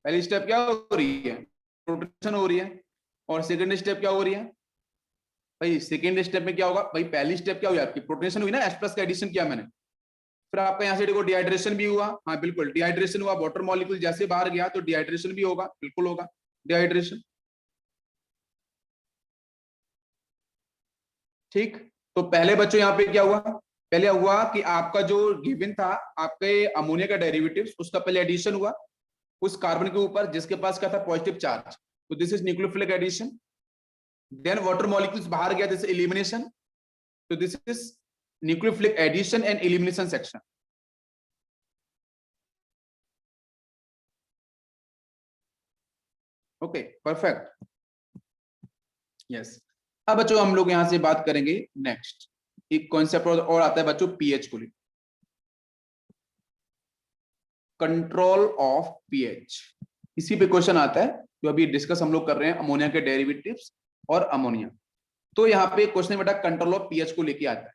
पहली स्टेप क्या हो रही है, प्रोटोनेशन हो रही है, और सेकंड स्टेप क्या हो रही है भाई, सेकंड स्टेप में क्या होगा भाई, पहली स्टेप क्या हुई आपकी, प्रोटोनेशन हुई ना, H+ का एडिशन किया मैंने, फिर आपका यहाँ से देखो डिहाइड्रेशन भी हुआ, हाँ बिल्कुल डिहाइड्रेशन हुआ, वाटर मॉलिक्यूल जैसे बाहर गया तो डिहाइड्रेशन भी होगा, बिल्कुल होगा डिहाइड्रेशन। ठीक, तो पहले बच्चों यहाँ पे क्या हुआ, पहले हुआ कि आपका जो गिवन था आपके अमोनिया का डेरिवेटिव्स, उसका पहले एडिशन हुआ उस कार्बन के ऊपर जिसके पास क्या था पॉजिटिव चार्ज, तो this is nucleophilic addition. Then water molecules बाहर गया, दिस एलिमिनेशन, तो this is nucleophilic addition and elimination section. Okay perfect, yes. अब बच्चों हम लोग यहां से बात करेंगे नेक्स्ट, एक कॉन्सेप्ट और आता है बच्चों पीएच को लेकर, कंट्रोल ऑफ पीएच। इसी पे क्वेश्चन आता है जो अभी डिस्कस हम लोग कर रहे हैं, अमोनिया के डेरिवेटिव्स और अमोनिया। तो यहाँ पे क्वेश्चन बेटा कंट्रोल ऑफ पीएच को लेके आता है।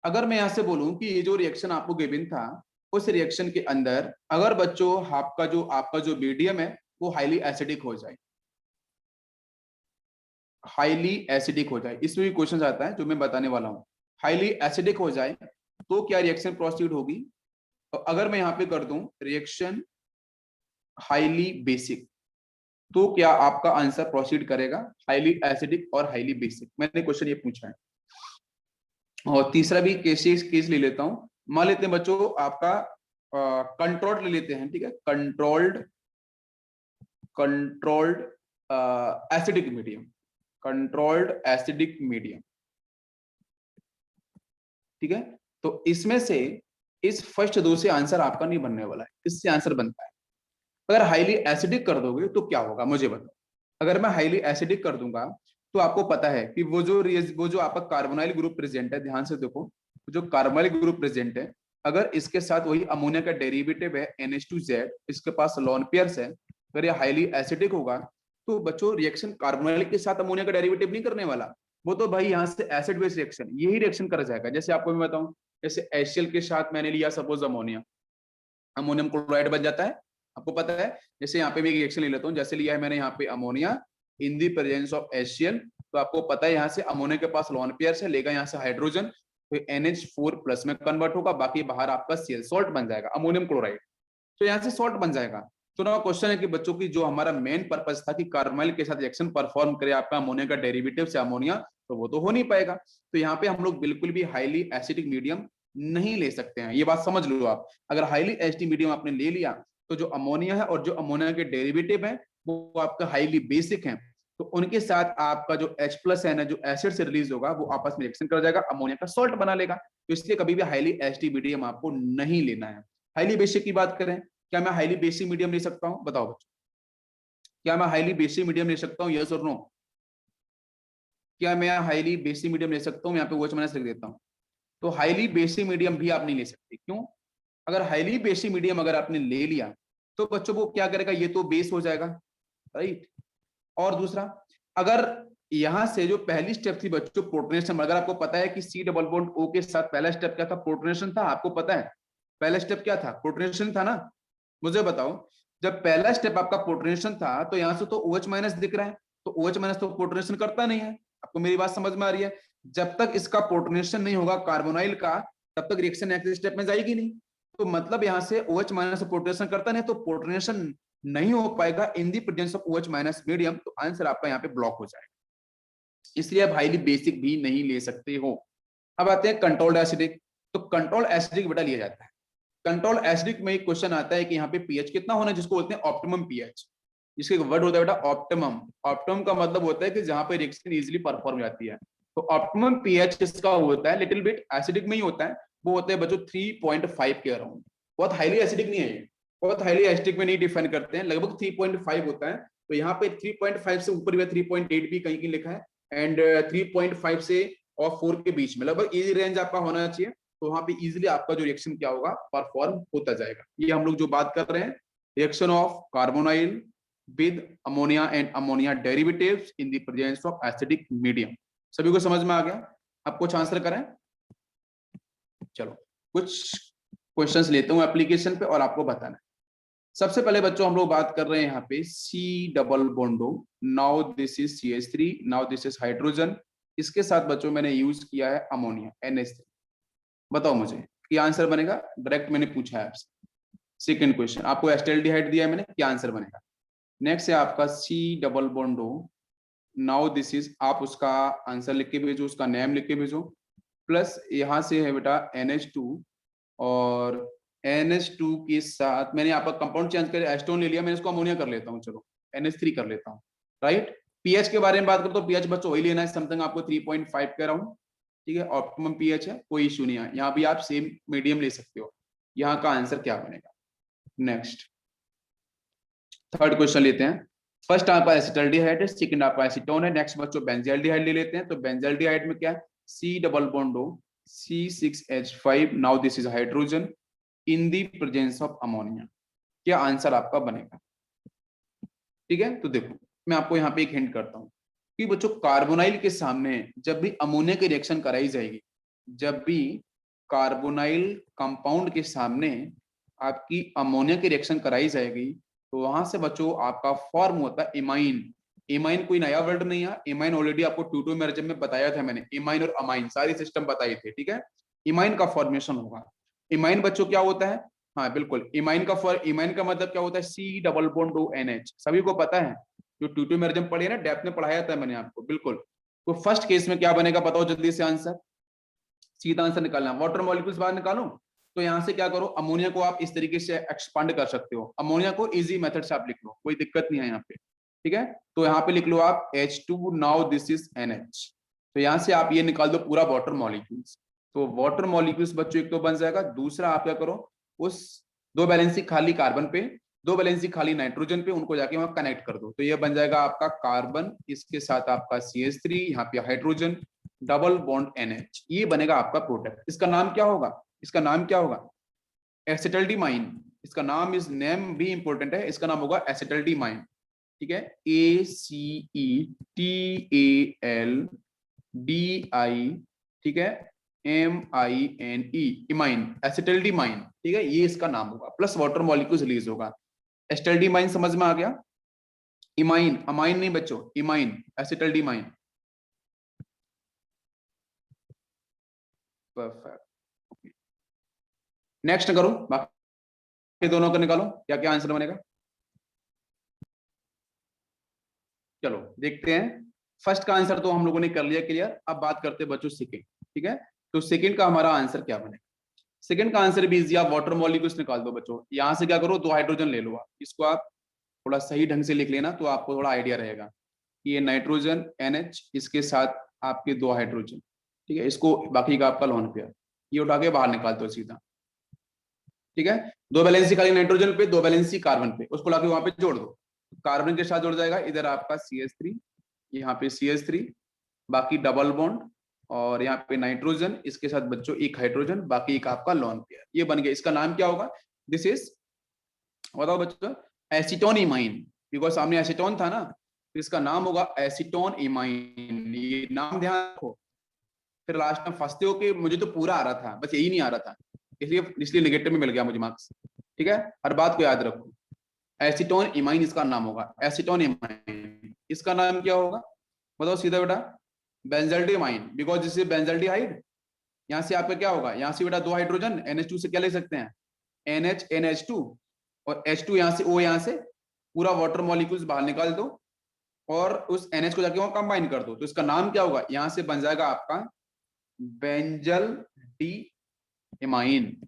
अगर मैं यहाँ से बोलूं कि ये जो रिएक्शन आपको गिवन था, उस रिएक्शन के अंदर अगर बच्चों आपका जो मीडियम है वो हाईली एसिडिक हो जाए, हाईली एसिडिक हो जाए, इसमें भी क्वेश्चन आता है जो मैं बताने वाला हूं। हाईली एसिडिक हो जाए तो क्या रिएक्शन प्रोसीड होगी, तो अगर मैं यहाँ पे कर दूं रिएक्शन हाईली बेसिक, तो क्या आपका आंसर प्रोसीड करेगा हाईली एसिडिक और हाईली बेसिक। मैंने क्वेश्चन ये पूछा है। और तीसरा भी केस ले लेता हूं, मान लेते हैं बच्चों आपका कंट्रोल्ड ले लेते हैं, ठीक है, controlled acidic medium, controlled acidic medium, ठीक है। तो इसमें से इस फर्स्ट दो से आंसर आपका नहीं बनने वाला है, इससे आंसर बनता है। अगर हाईली एसिडिक कर दोगे तो क्या होगा मुझे बताओ। अगर मैं हाईली एसिडिक कर दूंगा तो आपको पता है कि वो जो आपका कार्बोनाइल ग्रुप प्रेजेंट है, ध्यान से देखो, जो कार्बोनाइल ग्रुप प्रेजेंट है, अगर इसके साथ वही अमोनिया का डेरिवेटिव है NH2Z, इसके पास लोन पेयर्स है, अगर ये हाईली एसिडिक होगा तो बच्चों रिएक्शन कार्बोनाइल के साथ अमोनिया का डेरिवेटिव नहीं करने वाला, वो तो भाई यहाँ से एसिड बेस रिएक्शन यही रिएक्शन कर जाएगा। जैसे आपको मैं बताऊं, जैसे HCl के साथ मैंने लिया सपोज अमोनिया, अमोनियम क्लोराइड बन जाता है, आपको पता है। जैसे यहाँ पे मैं एक रिएक्शन ले लेता हूँ, जैसे लिया है मैंने यहाँ पे ammonia in the presence of HCl, तो आपको पता है यहाँ से अमोनिया के पास लोन पेयर्स है, लेगा यहाँ से हाइड्रोजन, तो NH4+ में कन्वर्ट होगा, बाकी बाहर आपका Cl सॉल्ट बन जाएगा, अमोनियम क्लोराइड, तो यहाँ से सॉल्ट बन जाएगा। तो ना क्वेश्चन है कि बच्चों की जो हमारा मेन पर्पस था कि कार्बोनाइल के साथ रिएक्शन परफॉर्म करे आपका अमोनिया का डेरिवेटिव से अमोनिया, तो वो तो हो नहीं पाएगा। तो यहाँ पे हम लोग बिल्कुल भी हाईली एसिडिक मीडियम नहीं ले सकते हैं, ये बात समझ लो आप। अगर हाईली एसिडिक मीडियम आपने ले लिया तो जो अमोनिया है और जो अमोनिया के डेरिवेटिव है वो आपका हाईली बेसिक है, तो उनके साथ आपका जो H+ है ना, जो एसिड से रिलीज होगा, वो आपस में रिएक्शन कर जाएगा, अमोनिया का सॉल्ट बना लेगा। तो इसलिए कभी भी हाईली एसिडिक मीडियम आपको नहीं लेना है। हाईली बेसिक की बात करें, क्या मैं हाईली बेसिक मीडियम ले सकता हूं, बताओ बच्चों, क्या मैं हाईली बेसिक मीडियम ले सकता हूं, यस और नो? क्या मैं हाईली बेसिक मीडियम ले सकता हूं? यहाँ पे OH- लिख देता हूं। तो हाईली बेसिक मीडियम भी आप नहीं ले सकते, क्यों? अगर हाईली बेसिक मीडियम अगर आपने ले लिया तो बच्चों को क्या करेगा, ये तो बेस हो जाएगा, राइट। और दूसरा, अगर यहां से जो पहली स्टेप थी बच्चों प्रोटोनेशन, अगर आपको पता है कि C+O के साथ पहला स्टेप क्या था, प्रोटोनेशन था, आपको पता है पहला स्टेप क्या था, प्रोटोनेशन था ना। मुझे बताओ, जब पहला स्टेप आपका प्रोटोनेशन था तो यहां से तो OH- दिख रहा है, तो OH- तो प्रोटोनेशन करता नहीं है। आपको मेरी बात समझ में आ रही है? जब तक इसका प्रोटोनेशन नहीं होगा कार्बोनाइल का, तब तक रिएक्शन नेक्स्ट स्टेप में जाएगी नहीं। तो मतलब यहां से OH- प्रोटोनेशन करता नहीं, तो प्रोटोनेशन नहीं हो पाएगा in the presence of OH- medium, तो आंसर आपका यहाँ पे ब्लॉक हो जाएगा। इसलिए आप हाईली बेसिक भी नहीं ले सकते हो। अब आते हैं कंट्रोल्ड एसिडिक। तो कंट्रोल एसिडिक बेटा लिया जाता है। कंट्रोल एसिडिक में एक क्वेश्चन आता है कि यहाँ पे पीएच कितना होना है, जिसको बोलते हैं ऑप्टिमम पीएच। जिसके वर्ड होता है बेटा ऑप्टिमम। ऑप्टिमम का मतलब होता है कि जहां पे रिएक्शन इजीली परफॉर्म हो जाती है। तो ऑप्टिमम पीएच किसका होता है, लिटिल बिट एसिडिक में ही होता है, वो होता है बच्चों 3.5 के अराउंड। बहुत हाईली एसिडिक नहीं है, बहुत हाईली एसिडिक में नहीं डिफाइन करते हैं, लगभग 3.5 होता है। तो यहाँ पे 3.5 से ऊपर भी 3.8 भी कहीं की लिखा है, एंड 3.5 से और 4 के बीच में लगभग इजी रेंज आपका होना चाहिए। तो वहां पे इजीली आपका जो रिएक्शन क्या होगा, परफॉर्म होता जाएगा। ये हम लोग जो बात कर रहे हैं, reaction of carbonyl with ammonia and ammonia derivatives in the presence of acidic medium. सभी को समझ में आ गया? अब कुछ आंसर करें। चलो कुछ क्वेश्चंस लेते हूं एप्लीकेशन पे और आपको बताना है। सबसे पहले बच्चों हम लोग बात कर रहे हैं यहाँ पे C+O, now this is CH3, now this is hydrogen, इसके साथ बच्चों मैंने यूज किया है अमोनिया NH3। बताओ मुझे क्या आंसर बनेगा, डायरेक्ट मैंने पूछा है आपसे। सेकंड क्वेश्चन, आपको एस्टेल्डिहाइड दिया है मैंने, क्या आंसर बनेगा? नेक्स्ट है आपका C+O, नाउ दिस इज, आप उसका आंसर लिख के भेजो, उसका नेम लिख के भेजो, प्लस यहाँ से है बेटा NH2, और NH2 के साथ मैंने यहाँ पर कंपाउंड चेंज कर एस्टोन ले लिया, मैंने इसको अमोनिया कर लेता हूँ, चलो NH3 कर लेता हूँ, राइट। पीएच के बारे में बात करो तो पीएच बच्चों वही लेना है, समथिंग आपको 3.5 के अराउंड, ठीक है, ऑप्टिमम पीएच है, कोई इशू नहीं है, यहाँ भी आप सेम मीडियम ले सकते हो। यहाँ का आंसर क्या बनेगा? नेक्स्ट थर्ड क्वेश्चन लेते हैं। फर्स्ट आपका एसिटाल्डिहाइड है, सेकंड आपका एसीटोन है, नेक्स्ट बच्चों बेंजाल्डिहाइड ले लेते हैं। तो बेंजाल्डिहाइड में क्या है? C double bond O C6H5, now this is hydrogen in the presence of ammonia. क्या आंसर आपका बनेगा? ठीक है, तो देखो मैं आपको यहाँ पे एक हिंट करता हूँ कि बच्चों कार्बोनाइल के सामने जब भी अमोनिया की रिएक्शन कराई जाएगी, जब भी कार्बोनाइल कंपाउंड के सामने आपकी अमोनिया की रिएक्शन कराई जाएगी, तो वहां से बच्चों आपका फॉर्म होता है इमाइन। इमाइन कोई नया वर्ड नहीं है, इमाइन ऑलरेडी आपको ट्यूटोमेरिज्म में बताया था मैंने, इमाइन और अमाइन सारी सिस्टम बताई थे, ठीक है। इमाइन का फॉर्मेशन होगा। इमाइन बच्चों क्या होता है? हाँ बिल्कुल, इमाइन का मतलब क्या होता है? C double bond O NH, सभी को पता है, जो ट्यूटोमेरिज्म पढ़े ना, डेप्थ में पढ़ाया था मैंने आपको, बिल्कुल। तो फर्स्ट केस में क्या बनेगा बताओ जल्दी से आंसर, सीधा आंसर निकालना। वाटर मॉलिक्यूल्स बाहर निकालो, तो यहाँ से क्या करो, अमोनिया को आप इस तरीके से एक्सपांड कर सकते हो। अमोनिया को इजी मेथड से आप लिख लो, कोई दिक्कत नहीं है यहाँ पे, ठीक है। तो यहाँ पे लिख लो आप H2, now this is NH। तो यहाँ से आप ये निकाल दो पूरा वाटर मॉलिक्यूल्स। तो वाटर मॉलिक्यूल्स बच्चों एक तो बन जाएगा, दूसरा आप क्या करो, उस दो वैलेंसी खाली कार्बन पे, दो वैलेंसी खाली नाइट्रोजन पे, उनको जाके वहां कनेक्ट कर दो। तो ये बन जाएगा आपका कार्बन, इसके साथ आपका CH3, यहाँ पे हाइड्रोजन, डबल बॉन्ड NH, ये बनेगा आपका प्रोडक्ट। इसका नाम क्या होगा? इसका नाम क्या होगा? एसिटल्डिमाइन। इसका नाम, इस नेम भी इंपॉर्टेंट है, इसका नाम होगा एसिटल्डिमाइन, ठीक है। ACETALDI, ठीक है, MINE, इमाइन, एसिटल्डिमाइन, ठीक है, ये इसका नाम होगा, प्लस वाटर मॉलिक्यूल्स रिलीज होगा। एसिटल्डिमाइन समझ में आ गया? इमाइन, अमाइन नहीं बच्चों, इमाइन, एसिटल्डिमाइन। परफेक्ट। नेक्स्ट करो, बाकी दोनों का निकालो, क्या क्या आंसर बनेगा। चलो देखते हैं। फर्स्ट का आंसर तो हम लोगों ने कर लिया क्लियर, अब बात करते हैं बच्चों सेकंड, ठीक है। तो सेकंड का हमारा आंसर क्या बनेगा? सेकंड का आंसर भी इजी, आप वाटर मॉलिक्यूल्स निकाल दो बच्चों। यहां से क्या करो, दो हाइड्रोजन ले लो, आप इसको आप थोड़ा सही ढंग से लिख लेना, तो आपको थोड़ा आइडिया रहेगा। ये नाइट्रोजन NH, इसके साथ आपके दो हाइड्रोजन, ठीक है, इसको बाकी का आपका लोन पेयर, ये उठा के बाहर निकाल दो सीधा, ठीक है। दो वैलेंसी खाली नाइट्रोजन पे, दो वैलेंसी कार्बन पे, उसको लाके वहां पे जोड़ दो, कार्बन के साथ जुड़ जाएगा, इधर आपका CH3, यहाँ पे CH3, बाकी डबल बॉन्ड, और यहाँ पे नाइट्रोजन, इसके साथ बच्चों एक हाइड्रोजन, बाकी एक आपका लॉन पेयर, ये बन गया। इसका नाम क्या होगा? दिस इज, बताओ बच्चों, एसीटोन इमाइन, बिकॉज सामने एसीटोन था ना, तो इसका नाम होगा एसीटोन इमाइन, ये नाम ध्यान रखो। फिर लास्ट में फंसते हो कि मुझे तो पूरा आ रहा था, बस यही नहीं आ रहा था, इसलिए नेगेटिव में मिल गया मुझे मार्क्स, ठीक है। हर बात को याद रखो, एसीटोन इमाइन इसका नाम होगा, एसीटोन इमाइन। इसका नाम क्या होगा बताओ सीधा बेटा? बेंजाल्डिमाइन, बिकॉज दिस इज बेंजाल्डिहाइड। यहाँ से आपका क्या होगा? यहाँ से बेटा दो हाइड्रोजन, NH2 से क्या ले सकते हैं? NH NH2, और H2 यहाँ से O, यहाँ से पूरा वाटर मॉलिक्यूल्स बाहर निकाल दो, और उस NH को जाके वहां कंबाइन कर दो। तो इसका नाम क्या होगा? यहाँ से बन जाएगा आपका बेंजल्डिमाइन,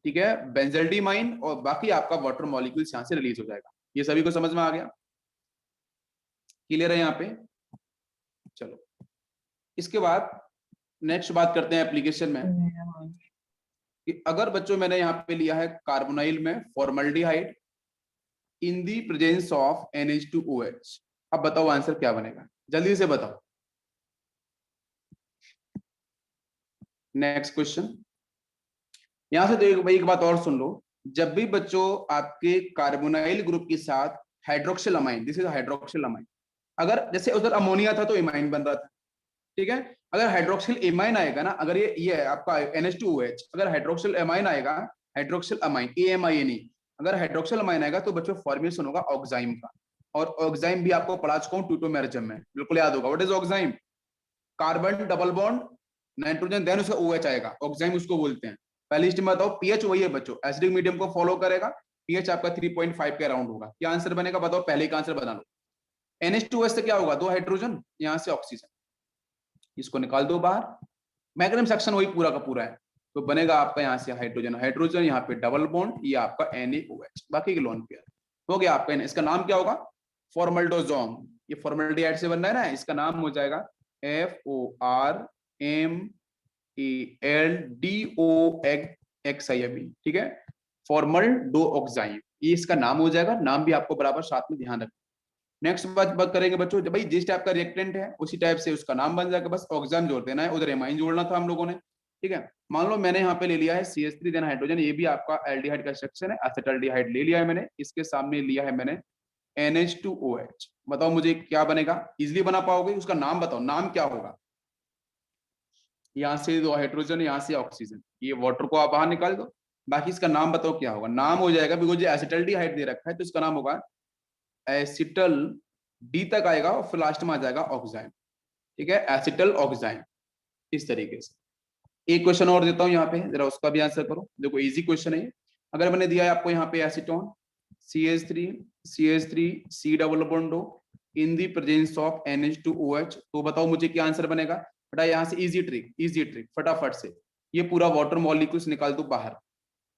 ठीक है, बेंजल्डिमाइन, और बाकी आपका वाटर मॉलिक्यूल्स यहाँ से रिलीज हो जाएगा। ये सभी को समझ में आ गया? क्लियर है यहाँ पे? चलो इसके बाद नेक्स्ट बात करते हैं एप्लीकेशन में, कि अगर बच्चों मैंने यहाँ पे लिया है कार्बोनाइल में formaldehyde in the presence of NH2OH, अब बताओ आंसर क्या बनेगा, जल्दी से बताओ। नेक्स्ट क्वेश्चन, यहां से तो एक बात और सुन लो, जब भी बच्चों आपके कार्बोनाइल ग्रुप के साथ hydroxyl amine, this is hydroxyl amine, अगर जैसे उधर अमोनिया था तो इमाइन बन रहा था, ठीक है, अगर हाइड्रोक्सिल एमाइन आएगा ना, अगर ये है आपका NH2OH, अगर हाइड्रोक्सिल एमाइन आएगा, हाइड्रोक्सिल अमाइन AMINE, अगर हाइड्रोक्सिल अमाइन आएगा तो बच्चों फॉर्मेशन होगा ऑक्साइम का, और ऑक्साइम भी आपको पढ़ा चुका हूं ट्यूटोमेरिज्म में, बिल्कुल याद होगा। What is oxime? Carbon double bond nitrogen, then उसका OH आएगा, ऑक्साइम उसको बोलते हैं। पहली स्टेप में बताओ, पीएच वही है बच्चों, एसिडिक मीडियम को फॉलो करेगा, पीएच आपका 3.5 के अराउंड होगा। क्या आंसर बनेगा बताओ, पहले का आंसर बता लो। NH2OH से क्या होगा, 2 हाइड्रोजन, यहाँ से ऑक्सीजन, इसको निकाल दो बाहर, मैग्नेटिक सेक्शन वही पूरा का पूरा है, तो बनेगा आपका यहाँ से हाइड्रोजन हाइड्रोजन, यहाँ पे डबल बॉन्ड, ये आपका NaOH, बाकी के लोन पेयर हो गया आपका। इसका नाम क्या होगा, फॉर्मल्डोजोन, ये फॉर्मल्डिहाइड से बन रहा है ना, इसका नाम हो जाएगा FORMALDOXIAB, ठीक है, फॉर्मल्डोऑक्साइम, ये इसका नाम हो जाएगा, नाम भी आपको बराबर साथ में ध्यान रखना। नेक्स्ट बात करेंगे बच्चों, जब भाई जिस टाइप का रिएक्टेंट है उसी टाइप से उसका नाम बन जाएगा, बस ऑक्साइम जोड़ देना है, उधर एमाइन जोड़ना था हम लोगों ने, ठीक है। मान लो मैंने यहाँ पे ले लिया है CH3 देन हाइड्रोजन, ये भी आपका एल्डिहाइड का स्ट्रक्चर है, एसिटाल्डिहाइड ले लिया है मैंने, इसके सामने लिया है मैंने NH2OH, बताओ मुझे क्या बनेगा, इजिली बना पाओगे, उसका नाम बताओ, नाम क्या होगा, यहाँ से 2 हाइड्रोजन, यहाँ से ऑक्सीजन, ये वाटर को आप बाहर निकाल दो, बाकी इसका नाम बताओ क्या होगा, नाम हो जाएगा, बिकॉज एसिटाल्डिहाइड दे रखा है तो इसका नाम होगा एसिटल, डी तक आएगा और फिर लास्ट में आ जाएगा ऑक्साइम, ठीक है, एसिटल ऑक्साइम, इस तरीके से। एक क्वेश्चन और देता हूं यहाँ पे, जरा उसका भी आंसर करो, देखो इजी क्वेश्चन है। अगर मैंने दिया है आपको यहाँ पे acetone CH3 C double bond in the presence of NH2OH, तो बताओ मुझे क्या आंसर बनेगा, बेटा यहाँ से इजी ट्रिक फटाफट से, ये पूरा वाटर मॉलिक्यूल्स निकाल दो बाहर,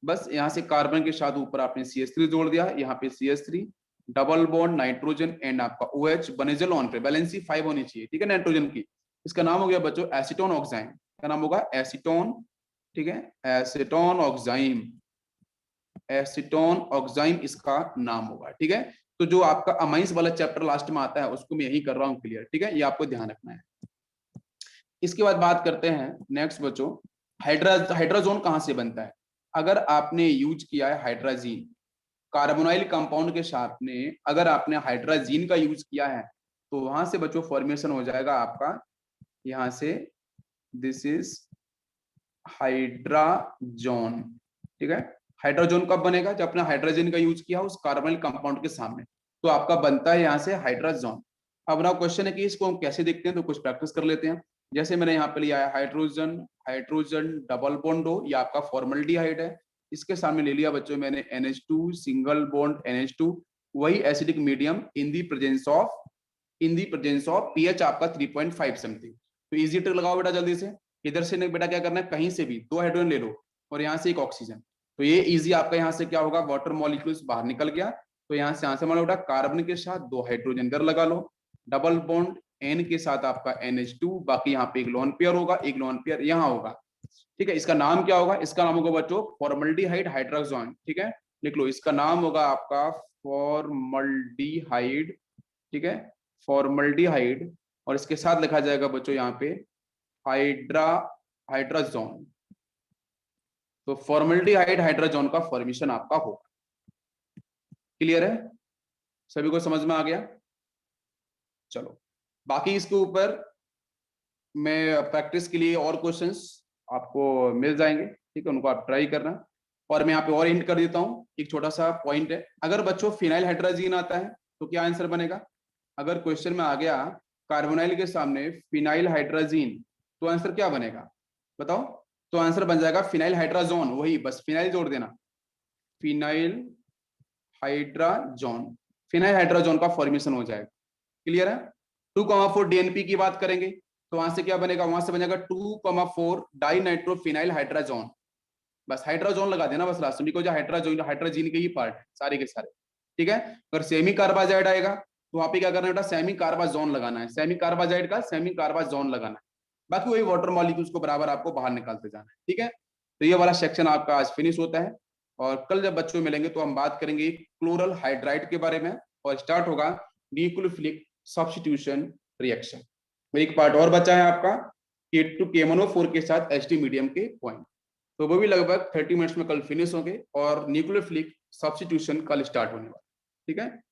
बस यहाँ से कार्बन के साथ ऊपर आपने CH3 जोड़ दिया, यहाँ पे CH3 double bond nitrogen and आपका OH बनेजल ऑन पे, बैलेंसी 5 होनी चाहिए, ठीक है, नाइट्रोजन की, इसका नाम हो गया बच्चों एसीटोन ऑक्साइम, का नाम होगा एसीटोन, ठीक है, एसीटोन ऑक्साइम इसका नाम होगा, ठीक है। तो जो आपका अमाइंस वाला चैप्टर लास्ट में आता है उसको मैं यही कर रहा हूँ क्लियर, ठीक है, ये आपको ध्यान रखना है। इसके बाद बात करते हैं नेक्स्ट बच्चों, हाइड्राजोन कहाँ से बनता है। अगर आपने यूज किया है हाइड्राजीन, कार्बोनाइल कंपाउंड के साथ में अगर आपने हाइड्राजीन का यूज किया है तो वहां से बच्चों फॉर्मेशन हो जाएगा आपका, यहाँ से दिस इज हाइड्राजोन, ठीक है। हाइड्राजोन कब बनेगा, जब आपने हाइड्रोजन का यूज किया उस कार्बोनिल कंपाउंड के सामने, तो आपका बनता है यहाँ से हाइड्राजोन। अब ना क्वेश्चन है कि इसको हम कैसे देखते हैं, तो कुछ प्रैक्टिस कर लेते हैं। जैसे मैंने यहाँ पे लिया है हाइड्रोजन डबल बॉन्ड हो, ये आपका फॉर्मल्डिहाइड है, इसके सामने ले लिया बच्चों मैंने NH2 सिंगल बॉन्ड NH2, वही acidic medium in the presence of pH आपका 3.5 समथिंग। तो इजी ट्रिक लगाओ बेटा जल्दी से, इधर से बेटा क्या करना है, कहीं से भी 2 हाइड्रोजन ले लो और यहाँ से एक ऑक्सीजन, तो ये इजी आपका यहाँ से क्या होगा, वाटर मॉलिक्यूल्स बाहर निकल गया, तो यहाँ से मान लो बेटा कार्बन के साथ 2 हाइड्रोजन इधर लगा लो, डबल बॉन्ड N के साथ आपका NH2, बाकी यहाँ पे एक लोन पेयर होगा, एक लोन पेयर यहाँ होगा, ठीक है। इसका नाम क्या होगा, इसका नाम होगा बच्चों फॉर्मल्डिहाइड हाइड्रोजन, ठीक है, लिख लो, इसका नाम होगा आपका फॉर्मल्डिहाइड, ठीक है, फॉर्मल्डिहाइड, और इसके साथ लिखा जाएगा बच्चों यहाँ पे हाइड्राजोन, तो फॉर्मल्डिहाइड हाइड्रोजन का फॉर्मेशन आपका होगा। क्लियर है, सभी को समझ में आ गया। चलो बाकी इसके ऊपर मैं प्रैक्टिस के लिए और क्वेश्चंस आपको मिल जाएंगे, ठीक है, उनको आप ट्राई करना। और मैं यहाँ पे और हिंट कर देता हूँ, एक छोटा सा पॉइंट है, अगर बच्चों फिनाइल हाइड्राजीन आता है तो क्या आंसर बनेगा, अगर क्वेश्चन में आ गया कार्बोनाइल के सामने फिनाइल हाइड्राजीन, तो आंसर क्या बनेगा बताओ, तो आंसर बन जाएगा फिनाइल हाइड्राजोन, वही बस फिनाइल जोड़ देना, फिनाइल हाइड्राजोन, फिनाइल हाइड्राजोन का फॉर्मेशन हो जाएगा। क्लियर है। 2,4 DNP की बात करेंगे तो वहां से क्या बनेगा, वहां से बनेगा 2,4 डाइनाइट्रोफिनाइल हाइड्राजोन, बस हाइड्राजोन लगा देना बस लास्ट में, जो हाइड्रोजीन के ही पार्ट है सारे के सारे, ठीक है। अगर सेमी कार्बाजाइड आएगा तो वहां पे क्या करना है बेटा, सेमी कार्बाजोन लगाना है, सेमी कार्बाजाइड का सेमी कार्बाजोन लगाना है, बाकी वही वाटर मॉलिक्यूल्स को बराबर आपको बाहर निकालते जाना है, ठीक है। तो ये वाला सेक्शन आपका आज फिनिश होता है, और कल जब बच्चों मिलेंगे तो हम बात करेंगे क्लोरल हाइड्राइड के बारे में, और स्टार्ट होगा न्यूक्लियोफिलिक सब्स्टिट्यूशन रिएक्शन। एक पार्ट और बचा है आपका K2KMnO4 के साथ H2 मीडियम के पॉइंट, तो वो भी लगभग 30 मिनट्स में कल फिनिश होंगे, और न्यूक्लियोफिलिक सब्स्टिट्यूशन कल स्टार्ट होने वाला, ठीक है।